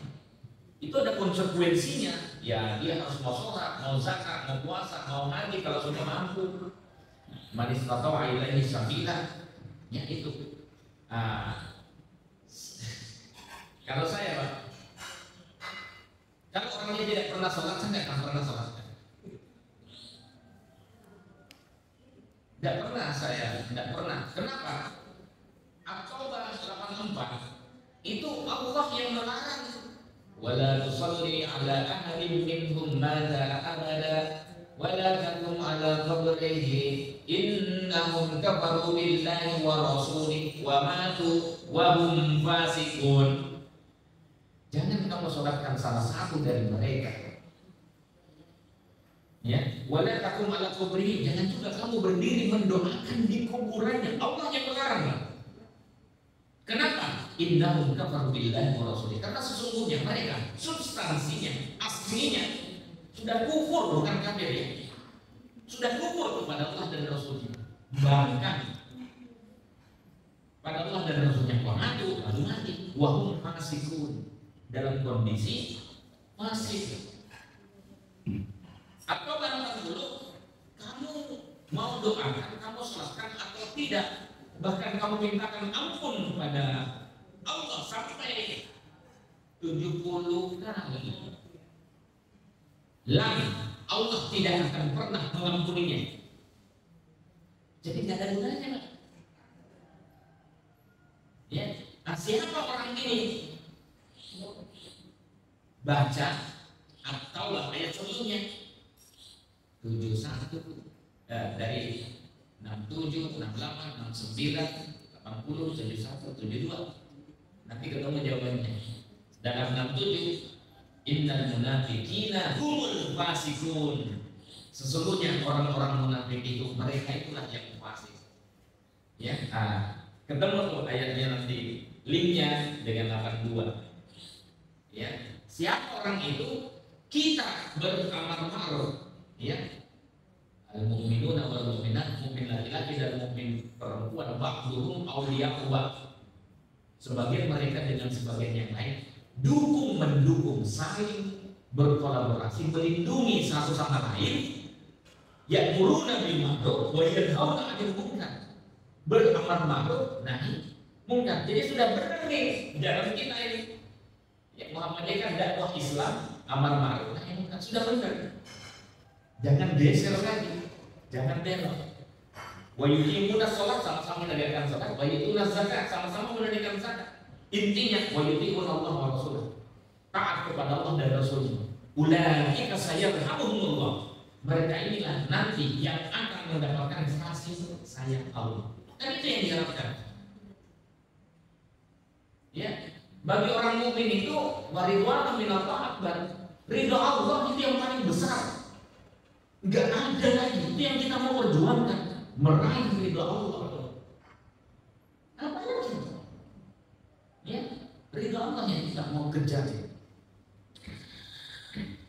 Itu ada konsekuensinya. Ya dia harus mau sholat, mau zakat, mau puasa, mau haji kalau sudah mampu. Man istata'a ilaihi sabila. Ya itu. Kalau saya Pak, kalau orangnya tidak pernah sholat, saya tidak akan pernah sholat. Tidak pernah saya, tidak pernah. Kenapa? At-Taubah 84 itu Allah yang melarang. Wala tusalli ala ahadin minhum mata abada wala taqum ala qabrihi innahum kafaru billahi wa rasulihi wa matu wa hum fasiqun. Jangan kamu sholatkan salah satu dari mereka. Ya, wala takum ala kubrihi, jangan juga kamu berdiri mendoakan di kuburannya. Allah yang melarang. Kenapa? innahum kafaru billahi wa rasulih. Karena sesungguhnya mereka substansinya, aslinya sudah kufur, bukan kafir ya. Sudah kufur kepada Allah dan Rasulnya. Bahkan pada Allah dan Rasulnya mati, lalu mati. Wahum fasikun, dalam kondisi fasik. Atau barang dulu kamu mau doakan, kamu sholatkan atau tidak, bahkan kamu mintakan ampun kepada Allah sampai 70 kali. Lagi Allah tidak akan pernah mengampuninya. Jadi tidak ada gunanya, Pak. Ya, nah, siapa orang ini? Baca atau ayat sebelumnya 71 dari 67, 68, 69, 80, 71, 72. Nanti ketemu jawabannya. Dalam 67, innal munafiqina humul fasikun. Sesungguhnya orang-orang munafik itu, mereka itulah yang fasik. Ya, ketemu tuh ayatnya nanti, linknya dengan 82. Ya, siapa orang itu? Kita beramar ma'ruf, ya. Al-mu'minuna wal mu'minat, mukmin laki-laki dan mukmin perempuan, ba'dhum awliya'u ba'd. Sebagian mereka dengan sebagian yang lain dukung mendukung, saling berkolaborasi, melindungi satu sama lain. Ya'muruna bil ma'ruf wa yanhauna 'anil munkar. Beramar ma'ruf nahi munkar. Jadi sudah benar nih jalan kita ini. Ya, Muhammadiyah kan dakwah Islam, amar ma'ruf nahi munkar, sudah benar. Jangan geser lagi, jangan belok. Wa yuqimuna shalah, sama-sama menegakkan salat, wa yutuna zakat, sama-sama menunaikan zakat. Intinya wa yuti'un Allah wa Rasul, taat kepada Allah dan Rasulnya. Ulaika sayarhamuhumullah. Mereka inilah nanti yang akan mendapatkan kasih sayang Allah. Kan itu yang diharapkan. Ya, bagi orang mukmin itu waridwan minallah akbar. Ridho Allah itu yang paling besar. Enggak ada lagi, itu yang kita mau perjuangkan, meraih ridho Allah. Apa lagi? Ya, ridho Allah yang kita mau kejar.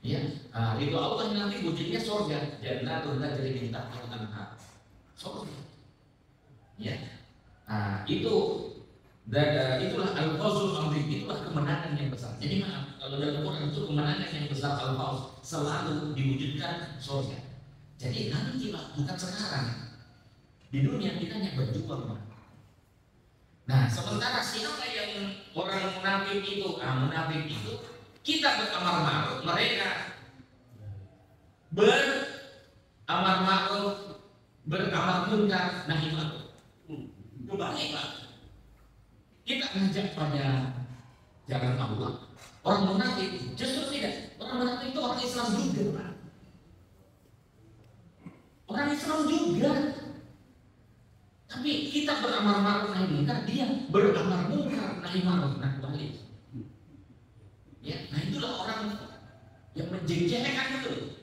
Ya, ridho Allah yang nanti wujudnya surga, jannatun tajri min tahtiha al-anhar. Surga. Ya. Itulah al-fawzul azim, itulah kemenangan yang besar. Jadi maaf, kalau dalam Quran itu kemenangan yang besar al-fawz selalu diwujudkan surga. Jadi nanti Pak, bukan sekarang. Di dunia kita hanya berjuang, Pak. Nah, sementara siapa yang orang munafik itu, kita beramar ma'ruf, mereka beramar ma'ruf, beramar munkar, nahi ma'ruf. Kembali, Pak. Kita ngajak pada jalan Allah. Orang munafik justru tidak. Orang munafik itu orang Islam juga, Pak. Orang Islam juga. Tapi kita beramar ma'ruf nahi munkar, dia beramar munkar nahi ma'ruf. Nah, kembali. Ya, nah itulah orang yang menjengkelkan itu.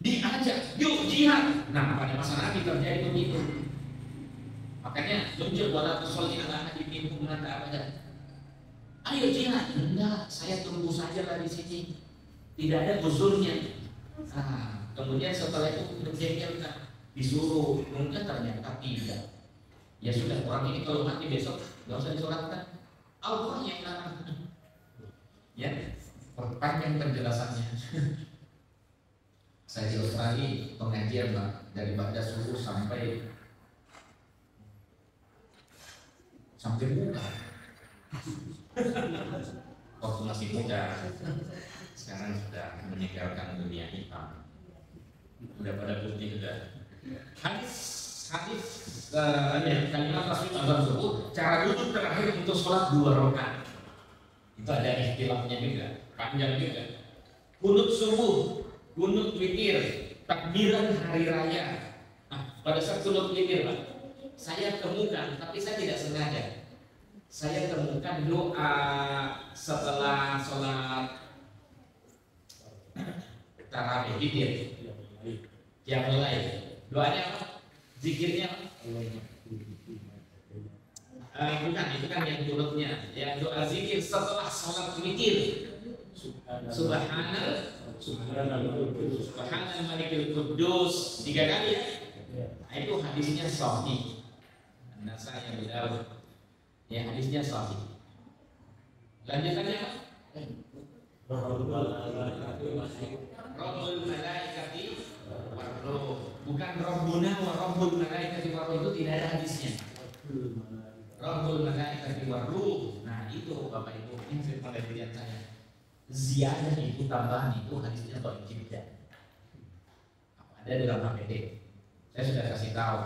Diajak, yuk jihad. Nah, pada masa Nabi terjadi begitu. Makanya muncul wala tusolli ala ahadin minhum mata abadan. Ayo jihad. Enggak, saya tunggu saja lah di sini. Tidak ada uzurnya. Kemudian setelah itu menjengkelkan, disuruh mungkin ternyata tidak. Ya sudah, orang ini kalau mati besok nggak usah disolatkan. Allah yang larang. Ya, perpanjang penjelasannya. Saya di Australia pengajian, Pak, dari pada subuh sampai muda. Waktu masih muda, sekarang sudah meninggalkan dunia hitam. Udah pada putih sudah. Hadis kalimat Rasul azan subuh, cara duduk terakhir untuk sholat 2 rakaat. Itu ada ikhtilafnya juga, panjang juga. Kunut subuh, kunut witir, takbiran hari raya. Pada saat kunut witir, Pak, saya temukan, tapi saya tidak sengaja. Saya temukan doa setelah sholat tarawih witir yang mulai. Doanya apa? Zikirnya apa? Bukan, itu kan yang turutnya. Yang doa zikir setelah sholat witir. Subhanal Malikil Quddus 3 kali ya. Nah, itu hadisnya sahih. Nasai Abu Dawud. Ya, hadisnya sahih. Lanjutannya apa? Rabbul malaikati warruh. Bukan Rabbuna wa Rabbul malaikati warruh, itu tidak ada hadisnya. Rabbul malaikati warruh. Nah, itu Bapak Ibu, ini penelitian saya. Ziyadah itu tambahan itu hadisnya dhaif jiddan. Ada dalam HPD. Saya sudah kasih tahu.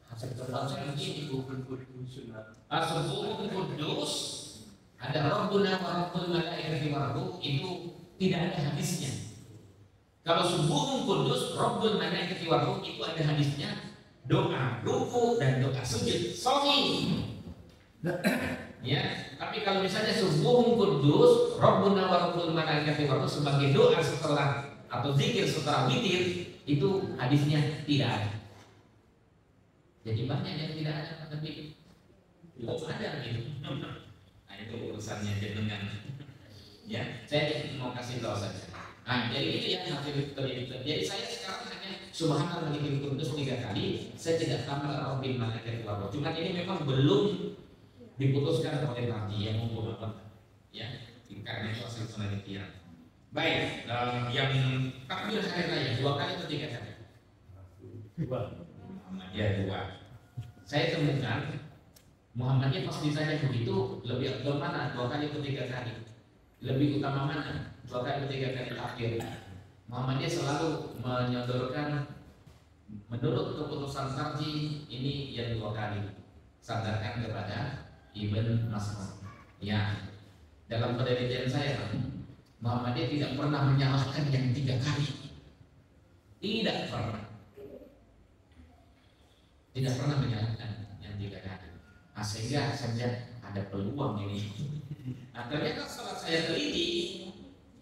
Hasil terbaca begini As-Subuhul Quddus, ada Rabbuna wa Rabbul malaikati warruh, itu tidak ada hadisnya. Kalau Subuhul Quddus, Rabbul malaikati warruh, itu ada hadisnya. Doa ruku dan doa sujud sahih. Ya, tapi kalau misalnya Subuhul Quddus, Rabbuna wa Rabbul malaikati warruh sebagai doa setelah atau zikir setelah witir, itu hadisnya tidak ada. Jadi banyak yang tidak ada, tapi ada gitu. Nah, itu urusannya jenengan. Ya, saya mau kasih tahu saja. Nah, jadi itu ya hasil penelitian. Jadi saya sekarang hanya Subhanallah Malikil Quddus 3 kali. Saya tidak tambah Rabbil Malaikati Warruh. Cuma ini memang belum diputuskan oleh nanti yang membuat ya, karena itu hasil penelitian. Baik, yang takbir hari raya 2 kali atau 3 kali? 2. Ya 2. Saya temukan Muhammadiyah pas ditanya begitu lebih afdal mana 2 kali atau 3 kali? Lebih utama mana? 2 kali atau 3 kali takbir? Muhammadiyah selalu menyodorkan menurut keputusan tarjih ini yang 2 kali. Sandarkan kepada Ibn Mas'ud. Ya, dalam penelitian saya Muhammadiyah tidak pernah menyalahkan yang 3 kali. Tidak pernah. Tidak pernah menyalahkan yang 3 kali. Nah, sehingga saja ada peluang ini. Nah, ternyata setelah saya teliti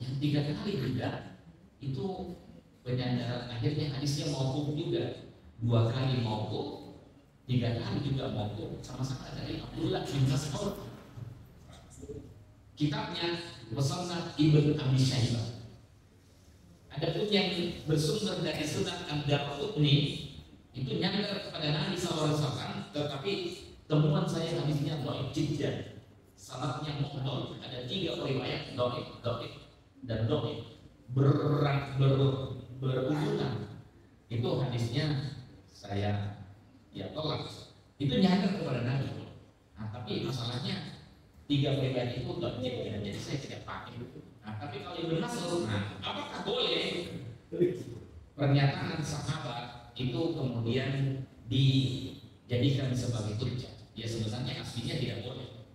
yang 3 kali juga itu penyandaran akhirnya hadisnya mauquf juga. 2 kali mauquf, 3 kali juga mauquf, sama-sama dari Abdullah bin Mas'ud. Kitabnya Musannaf Ibnu Abi Syaibah. Adapun yang bersumber dari Sunan Ad-Darqutni itu nyandar kepada Nabi SAW, tetapi temuan saya hadisnya dhaif jiddan. Sanadnya muhdhar, ada 3 riwayat dhaif dan dhaif berurutan. Itu hadisnya saya tolak. Itu nyandar kepada Nabi. Nah, tapi masalahnya 3 riwayat itu dhaif jiddan, jadi saya tidak pakai. Nah, tapi kalau Ibnu Mas'ud, apakah boleh pernyataan sahabat itu kemudian dijadikan sebagai hujjah? Ya sebenarnya aslinya tidak boleh.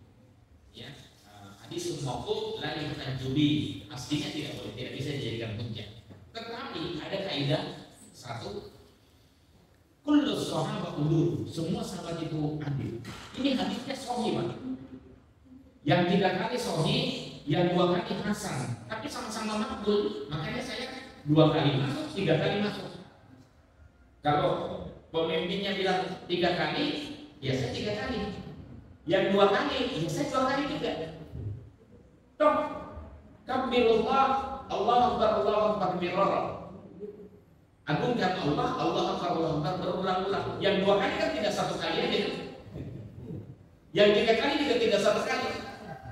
Ya, hadis mauquf la yuhtajjubi, aslinya tidak boleh, tidak bisa dijadikan hujjah. Tetapi ada kaidah satu, kullu sahabat ulul, semua sahabat itu adil. Ini hadisnya sahih, Pak. Yang 3 kali sahih, yang 2 kali hasan, tapi sama-sama makbul. Makanya saya 2 kali masuk, 3 kali masuk. Kalau pemimpinnya bilang 3 kali, ya saya 3 kali. Yang 2 kali, ya saya 2 kali juga. Toh, kabirullah, Allah Akbar mirara. Agungkan Allah Akbar berulang-ulang. Yang 2 kali kan tidak 1 kali aja. Yang 3 kali juga tidak 1 kali.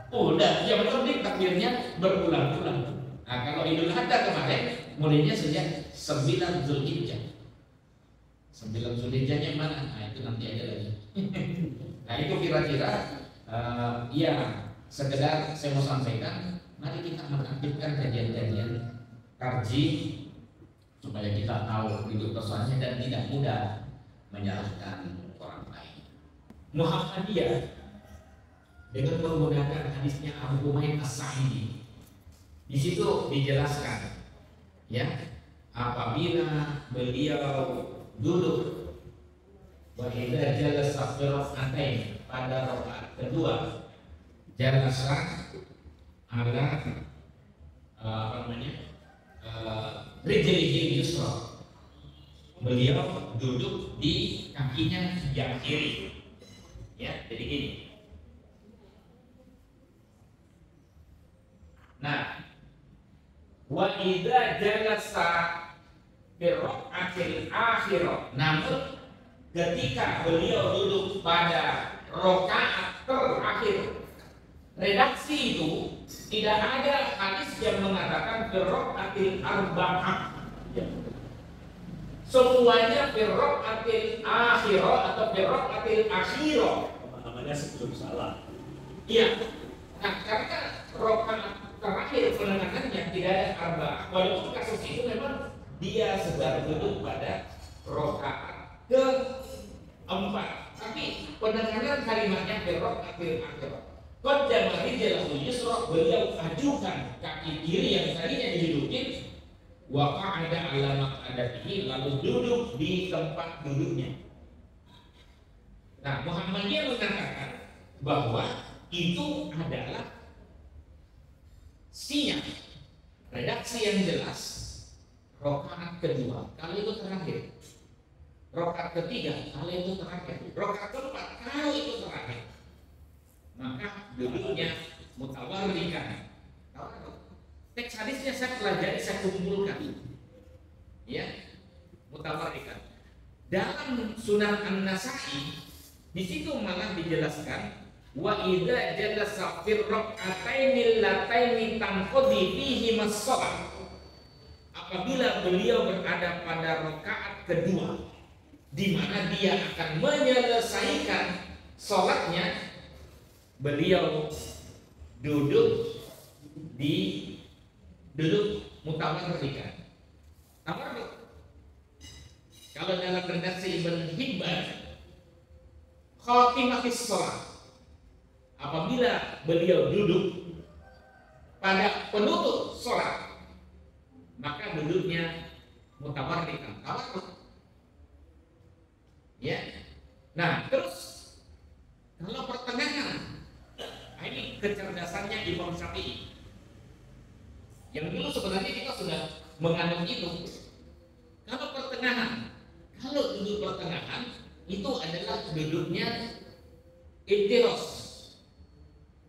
Udah, yang penting takbirnya berulang-ulang. Nah, kalau Idul Adha kemarin mulainya sejak 9 Zulhijjah. 9 Zulhijjahnya mana? Nah, itu nanti aja lagi. Nah, itu kira-kira ya sekedar saya mau sampaikan, mari kita mengaktifkan kajian-kajian tarjih supaya kita tahu hidup persoalannya dan tidak mudah menyalahkan orang lain. Muhammadiyah dengan menggunakan hadisnya Abu Umayyah As-Sa'idi. Di situ dijelaskan ya, apabila beliau duduk wa idza jalasa fi rak'atain, pada rakaat kedua jalasa ala rijlihi yusra, beliau duduk di kakinya yang kiri. Ya, jadi gini. Nah, wa idza jalasa fi rak'atil akhirah. Namun ketika beliau duduk pada rakaat terakhir, redaksi itu tidak ada hadis yang mengatakan fi rak'atil arba'ah. Semuanya fi rak'atil akhirah atau fi rak'atil akhirah. Pemahamannya sebelum salah. Iya. Nah, karena rakaat terakhir penenangannya tidak ada arba'ah. Walaupun kasus itu memang dia sedang duduk pada rakaat keempat, tapi penenangan kalimatnya fi rak'atil akhirah. Qaddama rijlahu yusra, beliau ajukan kaki kiri yang tadinya didudukin, wa qa'ada ala maq'adatihi, lalu duduk di tempat duduknya. Nah, Muhammadiyah mengatakan bahwa itu adalah sinyal redaksi yang jelas. Rakaat kedua kalau itu terakhir, rakaat ketiga kalau itu terakhir, rakaat keempat kalau itu terakhir, maka duduknya mutawarrikan. Teks hadisnya saya pelajari, saya kumpulkan, ya, mutawarrikan. Dalam Sunan An-Nasa'i di situ malah dijelaskan wa idza jalasa fi rak'ataini allataini tanqadi fihi as-shalah. Apabila beliau berada pada rakaat kedua di mana dia akan menyelesaikan sholatnya, beliau duduk mutawarrikan. Tawarruk. Kalau dalam redaksi Ibn Hibban, khatimatis shalah, apabila beliau duduk pada penutup sholat, maka duduknya mutawarrikan, tawarruk. Ya. Nah, terus kalau pertengahan, nah ini kecerdasannya Imam Syafi'i. Yang dulu sebenarnya kita sudah menganut itu. Kalau pertengahan, kalau duduk pertengahan itu adalah duduknya ittiros.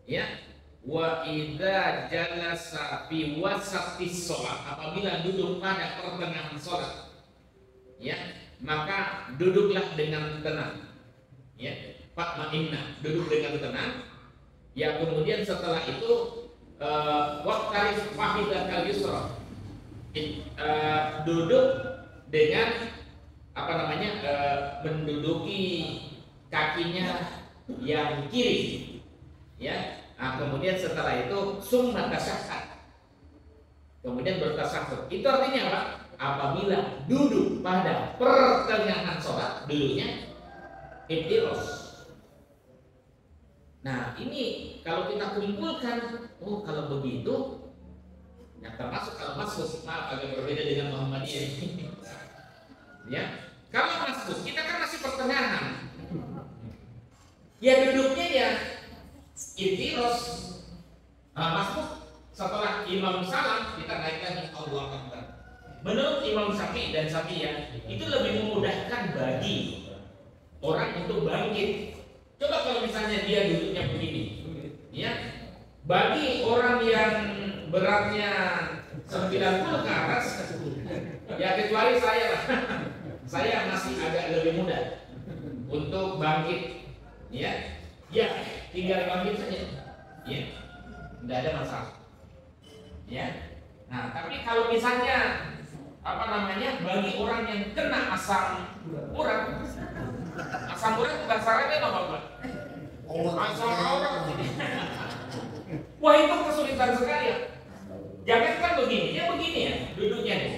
Ya, wa idza jalasa fi wasatis shalah, apabila duduk pada pertengahan salat, ya, maka duduklah dengan tenang. Ya, fatma'inna, duduk dengan tenang. Ya, kemudian setelah itu waqtarif fahidatal yusra, duduk dengan menduduki kakinya yang kiri. Ya, nah, kemudian setelah itu summa tasyahhad, kemudian bertasyahhud. Itu artinya apa? Apabila duduk pada pertengahan sholat, duduknya ittiros. Nah, ini kalau kita kumpulkan, oh kalau begitu, ya termasuk kalau masuk, maaf agak berbeda dengan Muhammadiyah ini. Ya, kalau masuk kita kan masih pertengahan. Ya duduknya ya ittiros. Masuk setelah imam salam kita naik lagi Allahu Akbar. Menurut Imam Syafi'i dan Syafi'iyah itu lebih memudahkan bagi orang untuk bangkit. Coba kalau misalnya dia duduknya begini, ya, bagi orang yang beratnya 90 ke atas, ya kecuali saya lah, saya masih agak lebih mudah untuk bangkit, ya, tinggal bangkit saja, ya, tidak ada masalah, ya. Nah, tapi kalau misalnya bagi orang yang kena asam urat bahasa Arabnya apa Pak? Asam urat. Wah, itu kesulitan sekali ya. Jangan kan begini, dia begini ya duduknya nih.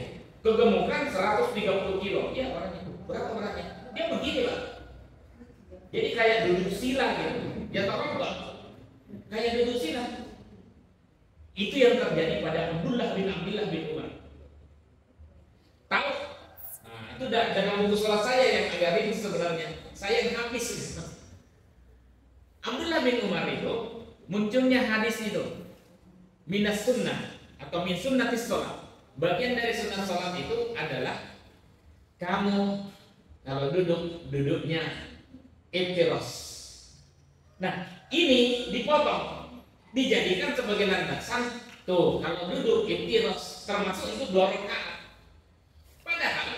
Kegemukan 130 kilo. Ya orangnya. Berapa beratnya? Dia begini Pak. Jadi kayak duduk sila gitu. Ya tahu Pak? Kayak duduk sila. Itu yang terjadi pada Abdullah bin Umar. Tahu? Nah, itu dalam buku sholat saya yang agak rinci sebenarnya. Saya yang habis. Abdullah bin Umar itu munculnya hadis itu minas sunnah atau min sunnatis sholat. Bagian dari sunnah sholat itu adalah kamu kalau duduknya ittiros. Nah, ini dipotong, dijadikan sebagai landasan. Tuh, kalau duduk iftiros termasuk itu 2 rakaat. Padahal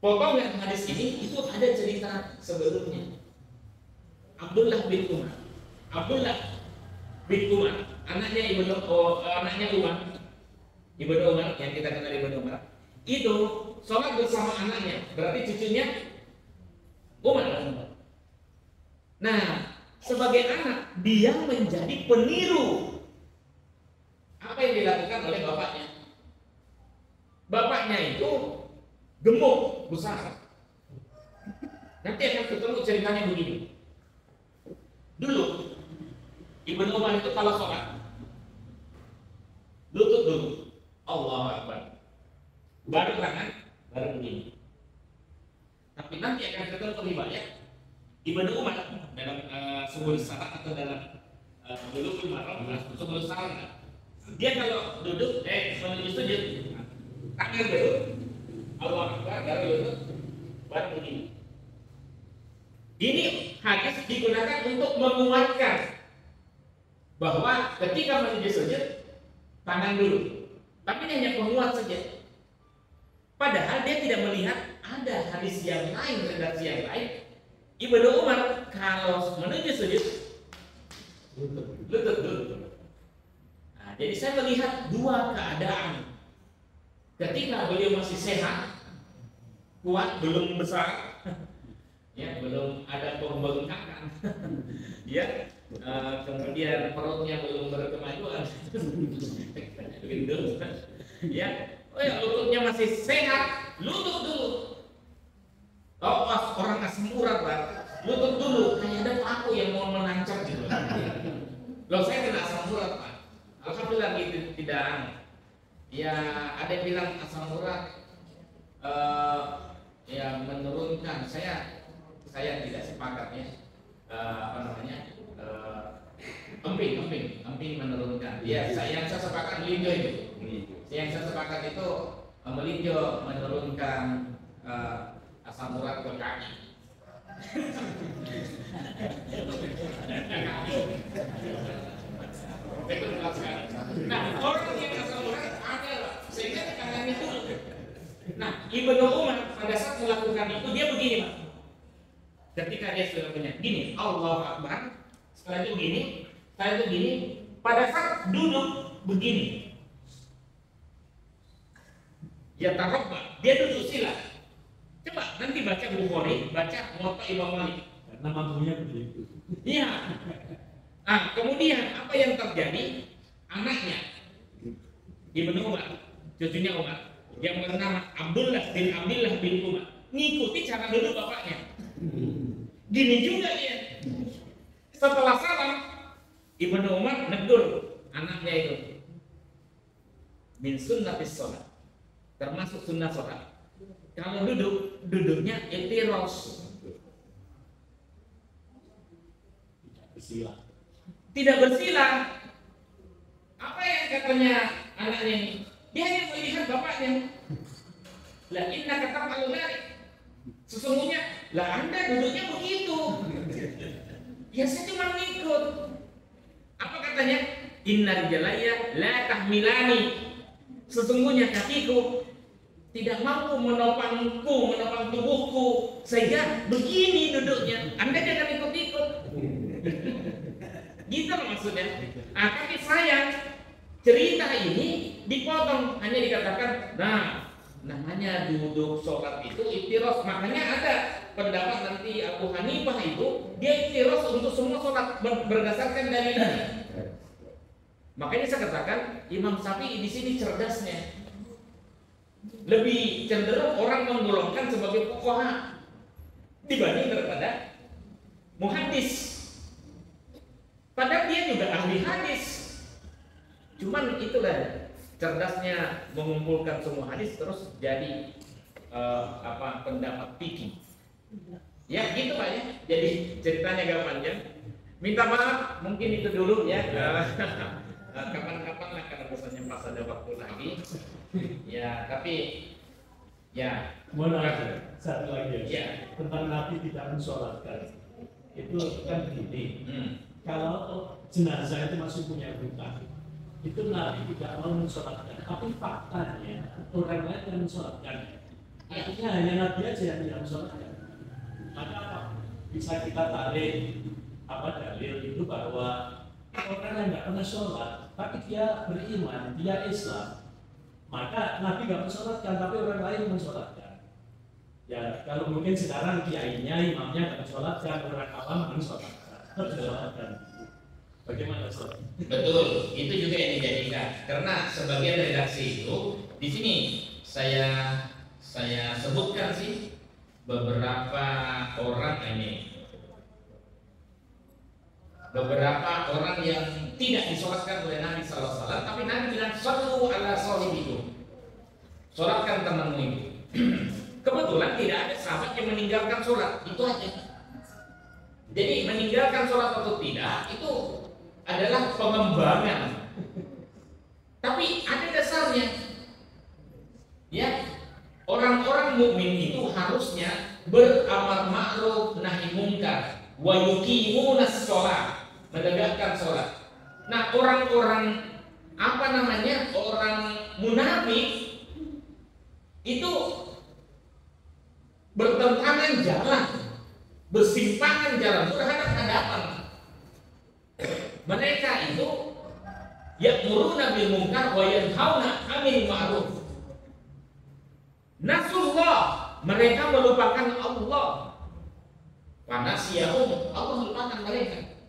potongan hadis ini itu ada cerita sebelumnya. Abdullah bin Umar, anaknya Ibnu Umar yang kita kenal Ibnu Umar, itu sholat bersama anaknya, berarti cucunya Umar. Nah, sebagai anak dia menjadi peniru apa yang dilakukan oleh bapaknya. Bapaknya itu gemuk besar. Nanti akan ketemu ceritanya begini. Dulu Ibnu Umar itu kalau sholat lutut dulu, Allahu Akbar, baru tangan, baru begini. Tapi nanti akan ketemu riwayat Ibnu Umar dalam Subul Salam atau dalam Bulughul Maram, Subul Salam, dia kalau duduk menuju sujud, tangan dulu, Allahu Akbar, baru lutut, baru begini. Ini hadis digunakan untuk menguatkan bahwa ketika menuju sujud tangan dulu, tapi ini hanya penguat saja. Padahal dia tidak melihat ada hadis yang lain, redaksi yang lain. Ibnu Umar kalau menuju sujud lutut dulu. Nah, jadi saya melihat 2 keadaan. Ketika beliau masih sehat, kuat, belum besar, ya, belum ada pembengkakan, ya, kemudian perutnya belum berkemajuan, ya, lututnya masih sehat, lutut dulu. Oh, pas orang asam urat, Pak, lutut dulu, kayak ada paku yang mau menancap gitu. Loh, saya kena asam urat, Pak. Alhamdulillah gitu, tidak. Ya, ada yang bilang asam urat ya menurunkan. Saya tidak sepakat ya. Emping menurunkan. Ya, yang saya sepakat melinjo itu. Yang saya sepakat itu melinjo menurunkan asam urat ke kaki. Nah, orang yang asam urat ada, sehingga tekanan itu. Nah, Ibnu Umar pada saat melakukan itu dia begini, Pak. Ketika dia sudah punya gini, Allahu Akbar, setelah itu gini, pada saat duduk begini, ya tarobba, dia duduk sila. Coba nanti baca Bukhari, baca Muwatta Imam Malik. Karena mampunya begitu. Iya. Nah, kemudian apa yang terjadi? Anaknya Ibnu Umar, cucunya Umar, yang bernama Abdullah bin Umar, ngikuti cara duduk bapaknya. Gini juga dia. Setelah salam, Ibnu Umar negur anaknya itu. Min sunnatis sholat, termasuk sunnah sholat. Kalau duduknya iftiros, tidak bersila. Apa yang katanya anaknya ini? Dia hanya melihat bapaknya. La inna kata alunari. Sesungguhnya, lah Anda duduknya begitu. Ya saya cuma ngikut. Apa katanya? Inna rijalaya la tahmilani. Sesungguhnya kakiku tidak mampu menopang tubuhku, sehingga begini duduknya. Anda jangan ikut-ikut. Gitu maksudnya. Tapi sayang, cerita ini dipotong, hanya dikatakan, nah, namanya duduk sholat itu iftiros. Makanya ada pendapat nanti Abu Hanifah itu dia iftiros untuk semua sholat berdasarkan dalil ini. Makanya saya katakan Imam Syafi'i di sini cerdasnya, lebih cenderung orang menggolongkan sebagai fuqaha dibanding daripada muhaddis. Padahal dia juga ahli hadis. Cuman itulah cerdasnya mengumpulkan semua hadis terus jadi pendapat fikih. Ya gitu Pak ya. Jadi ceritanya agak panjang. Minta maaf mungkin itu dulu ya. Kapan-kapan lah karena bosannya pas ada waktu lagi. Ya tapi ya. Mohon maaf, satu lagi ya. Tentang Nabi tidak mensolatkan. itu kan begini. Kalau jenazah itu masih punya hutang, itu Nabi tidak mau mensolatkan. Tapi faktanya orang lain yang mensolatkan. Artinya hanya Nabi aja yang tidak mensolatkan. Maka apa? Bisa kita tarik dalil itu bahwa orang yang nggak pernah sholat, tapi dia beriman, dia Islam, maka Nabi nggak mensolatkan, tapi orang lain mensolatkan. Ya, kalau mungkin sekarang kiainya, imamnya nggak mensolatkan, orang awam mensolatkan. Bagaimana, Ustaz? Betul, itu juga yang dijadikan. Karena sebagian redaksi itu di sini saya sebutkan sih beberapa orang yang tidak disolatkan oleh Nabi SAW, tapi Nabi bilang sallu ala sahibikum, solatkan temanmu itu. Kebetulan tidak ada sahabat yang meninggalkan sholat, itu aja. Jadi meninggalkan sholat atau tidak itu adalah pengembangan. Tapi ada dasarnya. Ya, orang-orang mukmin itu harusnya beramar ma'ruf nahi munkar wa yuqimunas shalah, menegakkan sholat. Nah, orang-orang orang munafik itu bertentangan jalan, bersimpangan jalan, berhadapan-hadapan. Mereka itu ya'muruna bil munkar wa yanhauna 'anil ma'ruf. Nasullah, mereka melupakan Allah. Panasiyahum, Allah melupakan mereka.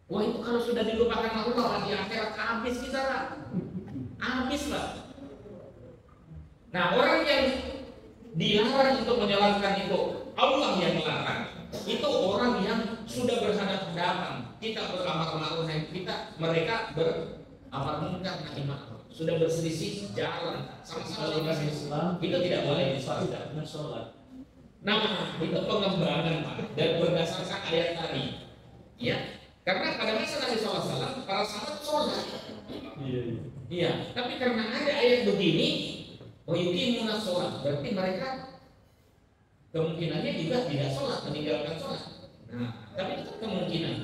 Wah, itu kalau sudah dilupakan Allah di akhirat habis kita lah. Habis lah. Nah, orang yang dilarang untuk menjalankan itu, Allah yang melarang. Itu orang yang sudah berhadapan-hadapan. Kita beramar ma'ruf, mereka beramar munkar nahi ma'ruf. Sudah berselisih jalan sama-sama Islam itu tidak boleh. Tidak benar sholat. Nah, itu pengembangan Pak, dan berdasarkan ayat tadi. Ya, karena pada masa Nabi SAW para sahabat sholat. Iya. Tapi karena ada ayat begini, yuqimuna sholat, berarti mereka kemungkinannya juga tidak sholat, meninggalkan sholat. Nah, tapi itu kemungkinan.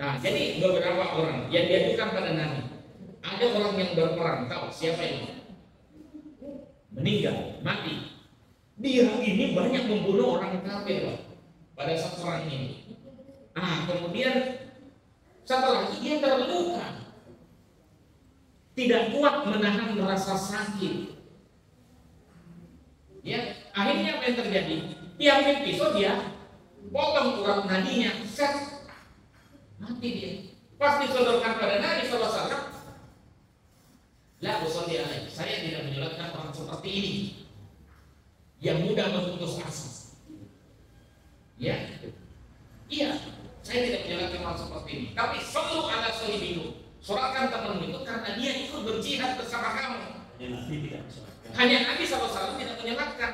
Nah, jadi beberapa orang yang diajukan pada Nabi, ada orang yang berperang, tahu siapa ini? Meninggal, mati. Dia ini banyak membunuh orang kafir pada saat perang ini. Kemudian setelah itu dia terluka, tidak kuat menahan rasa sakit. Ya, akhirnya apa yang terjadi? Dia ambil pisau, dia potong urat nadinya, set, mati dia. Pas disodorkan pada Nabi SAW, la usolli alaihi, saya tidak menyolatkan orang seperti ini yang mudah berputus asa. Ya, iya, saya tidak menyolatkan orang seperti ini. Tapi sallu ala sahibikum, solatkan temanmu itu karena dia ikut berjihad bersama kamu. Hanya Nabi SAW tidak menyolatkan.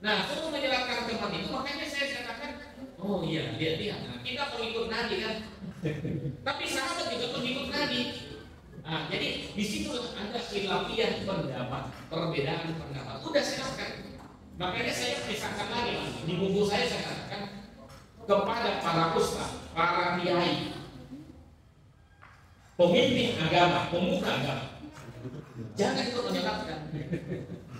Nah, suruh menyolatkan teman itu, makanya saya katakan, oh iya, lihat. Nah, kita pengikut Nabi kan. Tapi sahabat juga pengikut Nabi. Nah, jadi di situ ada khilafiyah pendapat, perbedaan pendapat. Udah silakan. Makanya saya misalkan lagi, di buku saya katakan kepada para ustaz, para kiai, pemimpin agama, pemuka agama, jangan ikut menyolatkan.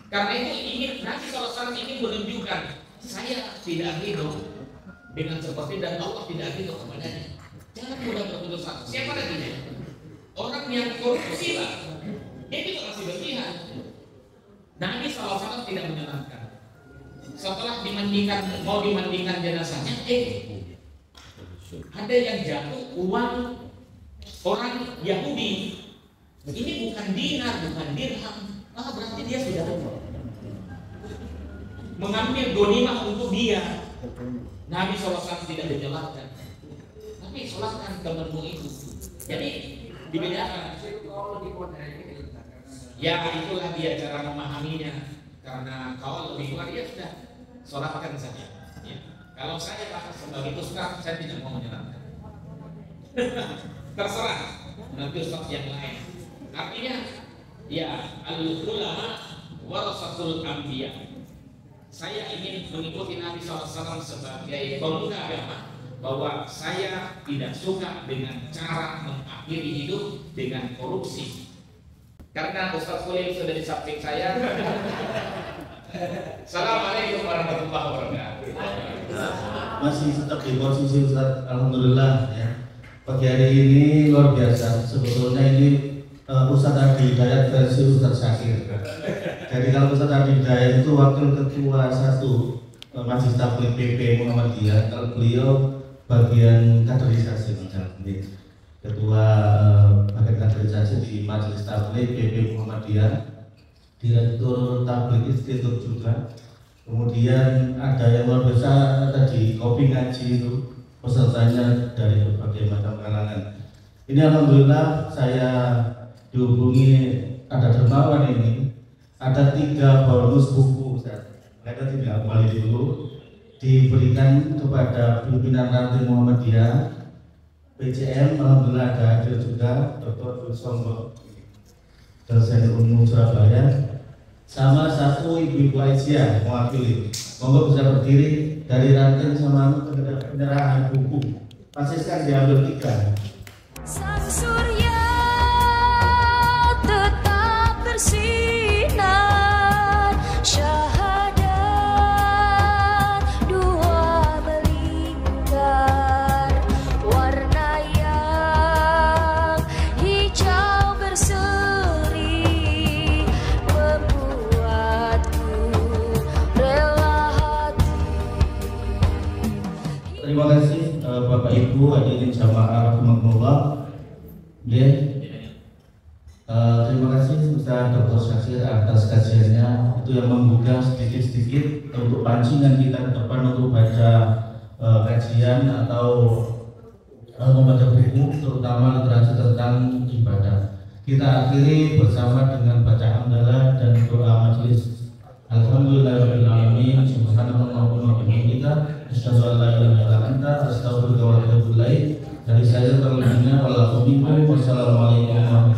Karena itu ingin Nabi SAW ingin menunjukkan saya tidak ridho dengan seperti dan Allah tidak ridho kepadanya. Jangan mudah berputus asa. Siapa lagi? Orang yang korupsi lah, dia juga masih berpihak. Nabi SAW tidak menyenangkan. Setelah mau dimandikan jenazahnya, ada yang jatuh uang orang Yahudi. Ini bukan dinar, bukan dirham. Berarti dia sudah mengambil ghanimah untuk dia. Nabi SAW tidak menjelaskan, tapi sholatkan temanmu itu. Jadi dibedakan. Ya, itulah dia cara memahaminya. Karena kalau lebih luar ya sudah sholatkan saja. Ya. Kalau saya sebagai ustaz, saya tidak mau menjelaskan. Terserah nanti ustaz yang lain. Artinya, ya al-ulama warasatul anbiya. saya ingin mengikuti Nabi SAW sebagai pemuda agama, bahwa saya tidak suka dengan cara mengakhiri hidup dengan korupsi. Karena Ustaz Khalil sudah di samping saya. Assalamualaikum warahmatullahi wabarakatuh. Masih tetap di posisi Ustaz, alhamdulillah ya. Pagi hari ini luar biasa. Sebetulnya ini Ustaz Adi Hidayat versi Ustaz Syakir. Jadi kalau Ustaz Adi Hidayat itu wakil ketua 1 Majelis Tabligh PP Muhammadiyah. Kalau beliau bagian kaderisasi, ketua bagian kaderisasi di Majelis Tabligh PP Muhammadiyah, direktur Tabligh Institut juga. Kemudian ada yang luar biasa tadi kopi ngaji itu, pesertanya dari berbagai macam kalangan. Ini alhamdulillah saya dihubungi, ada dermawan ini, ada 3 bonus buku mereka tidak kembali dulu diberikan kepada pimpinan ranting Muhammadiyah PCM. Alhamdulillah ada hadir juga Dr. Wisonggo dosen Unmu Surabaya, sama 1 ibu-ibu Aisyah mewakili. Monggo bisa berdiri dari ranting sama penyerahan buku. Pasiskan diambil 3. Sang surya tetap bersinar, syahadat 2 melingkar, warna yang hijau berseri membuatku rela hati. Terima kasih Bapak Ibu hadirin jamaah rahimakumullah. Terima kasih Ustaz Dr. Syakir atas kajiannya, itu yang menggugah sedikit-sedikit untuk pancingan kita ke depan untuk baca kajian atau membaca buku, terutama literasi tentang ibadah. Kita akhiri bersama dengan baca hamdalah dan doa majelis. Alhamdulillahirabbil alamin, subhanallahumma wa bihamdika, asyhadu an la ilaha illa anta, astaghfiruka wa atubu ilaik. Dari saya terlebihnya, wassalamualaikum warahmatullahi wabarakatuh.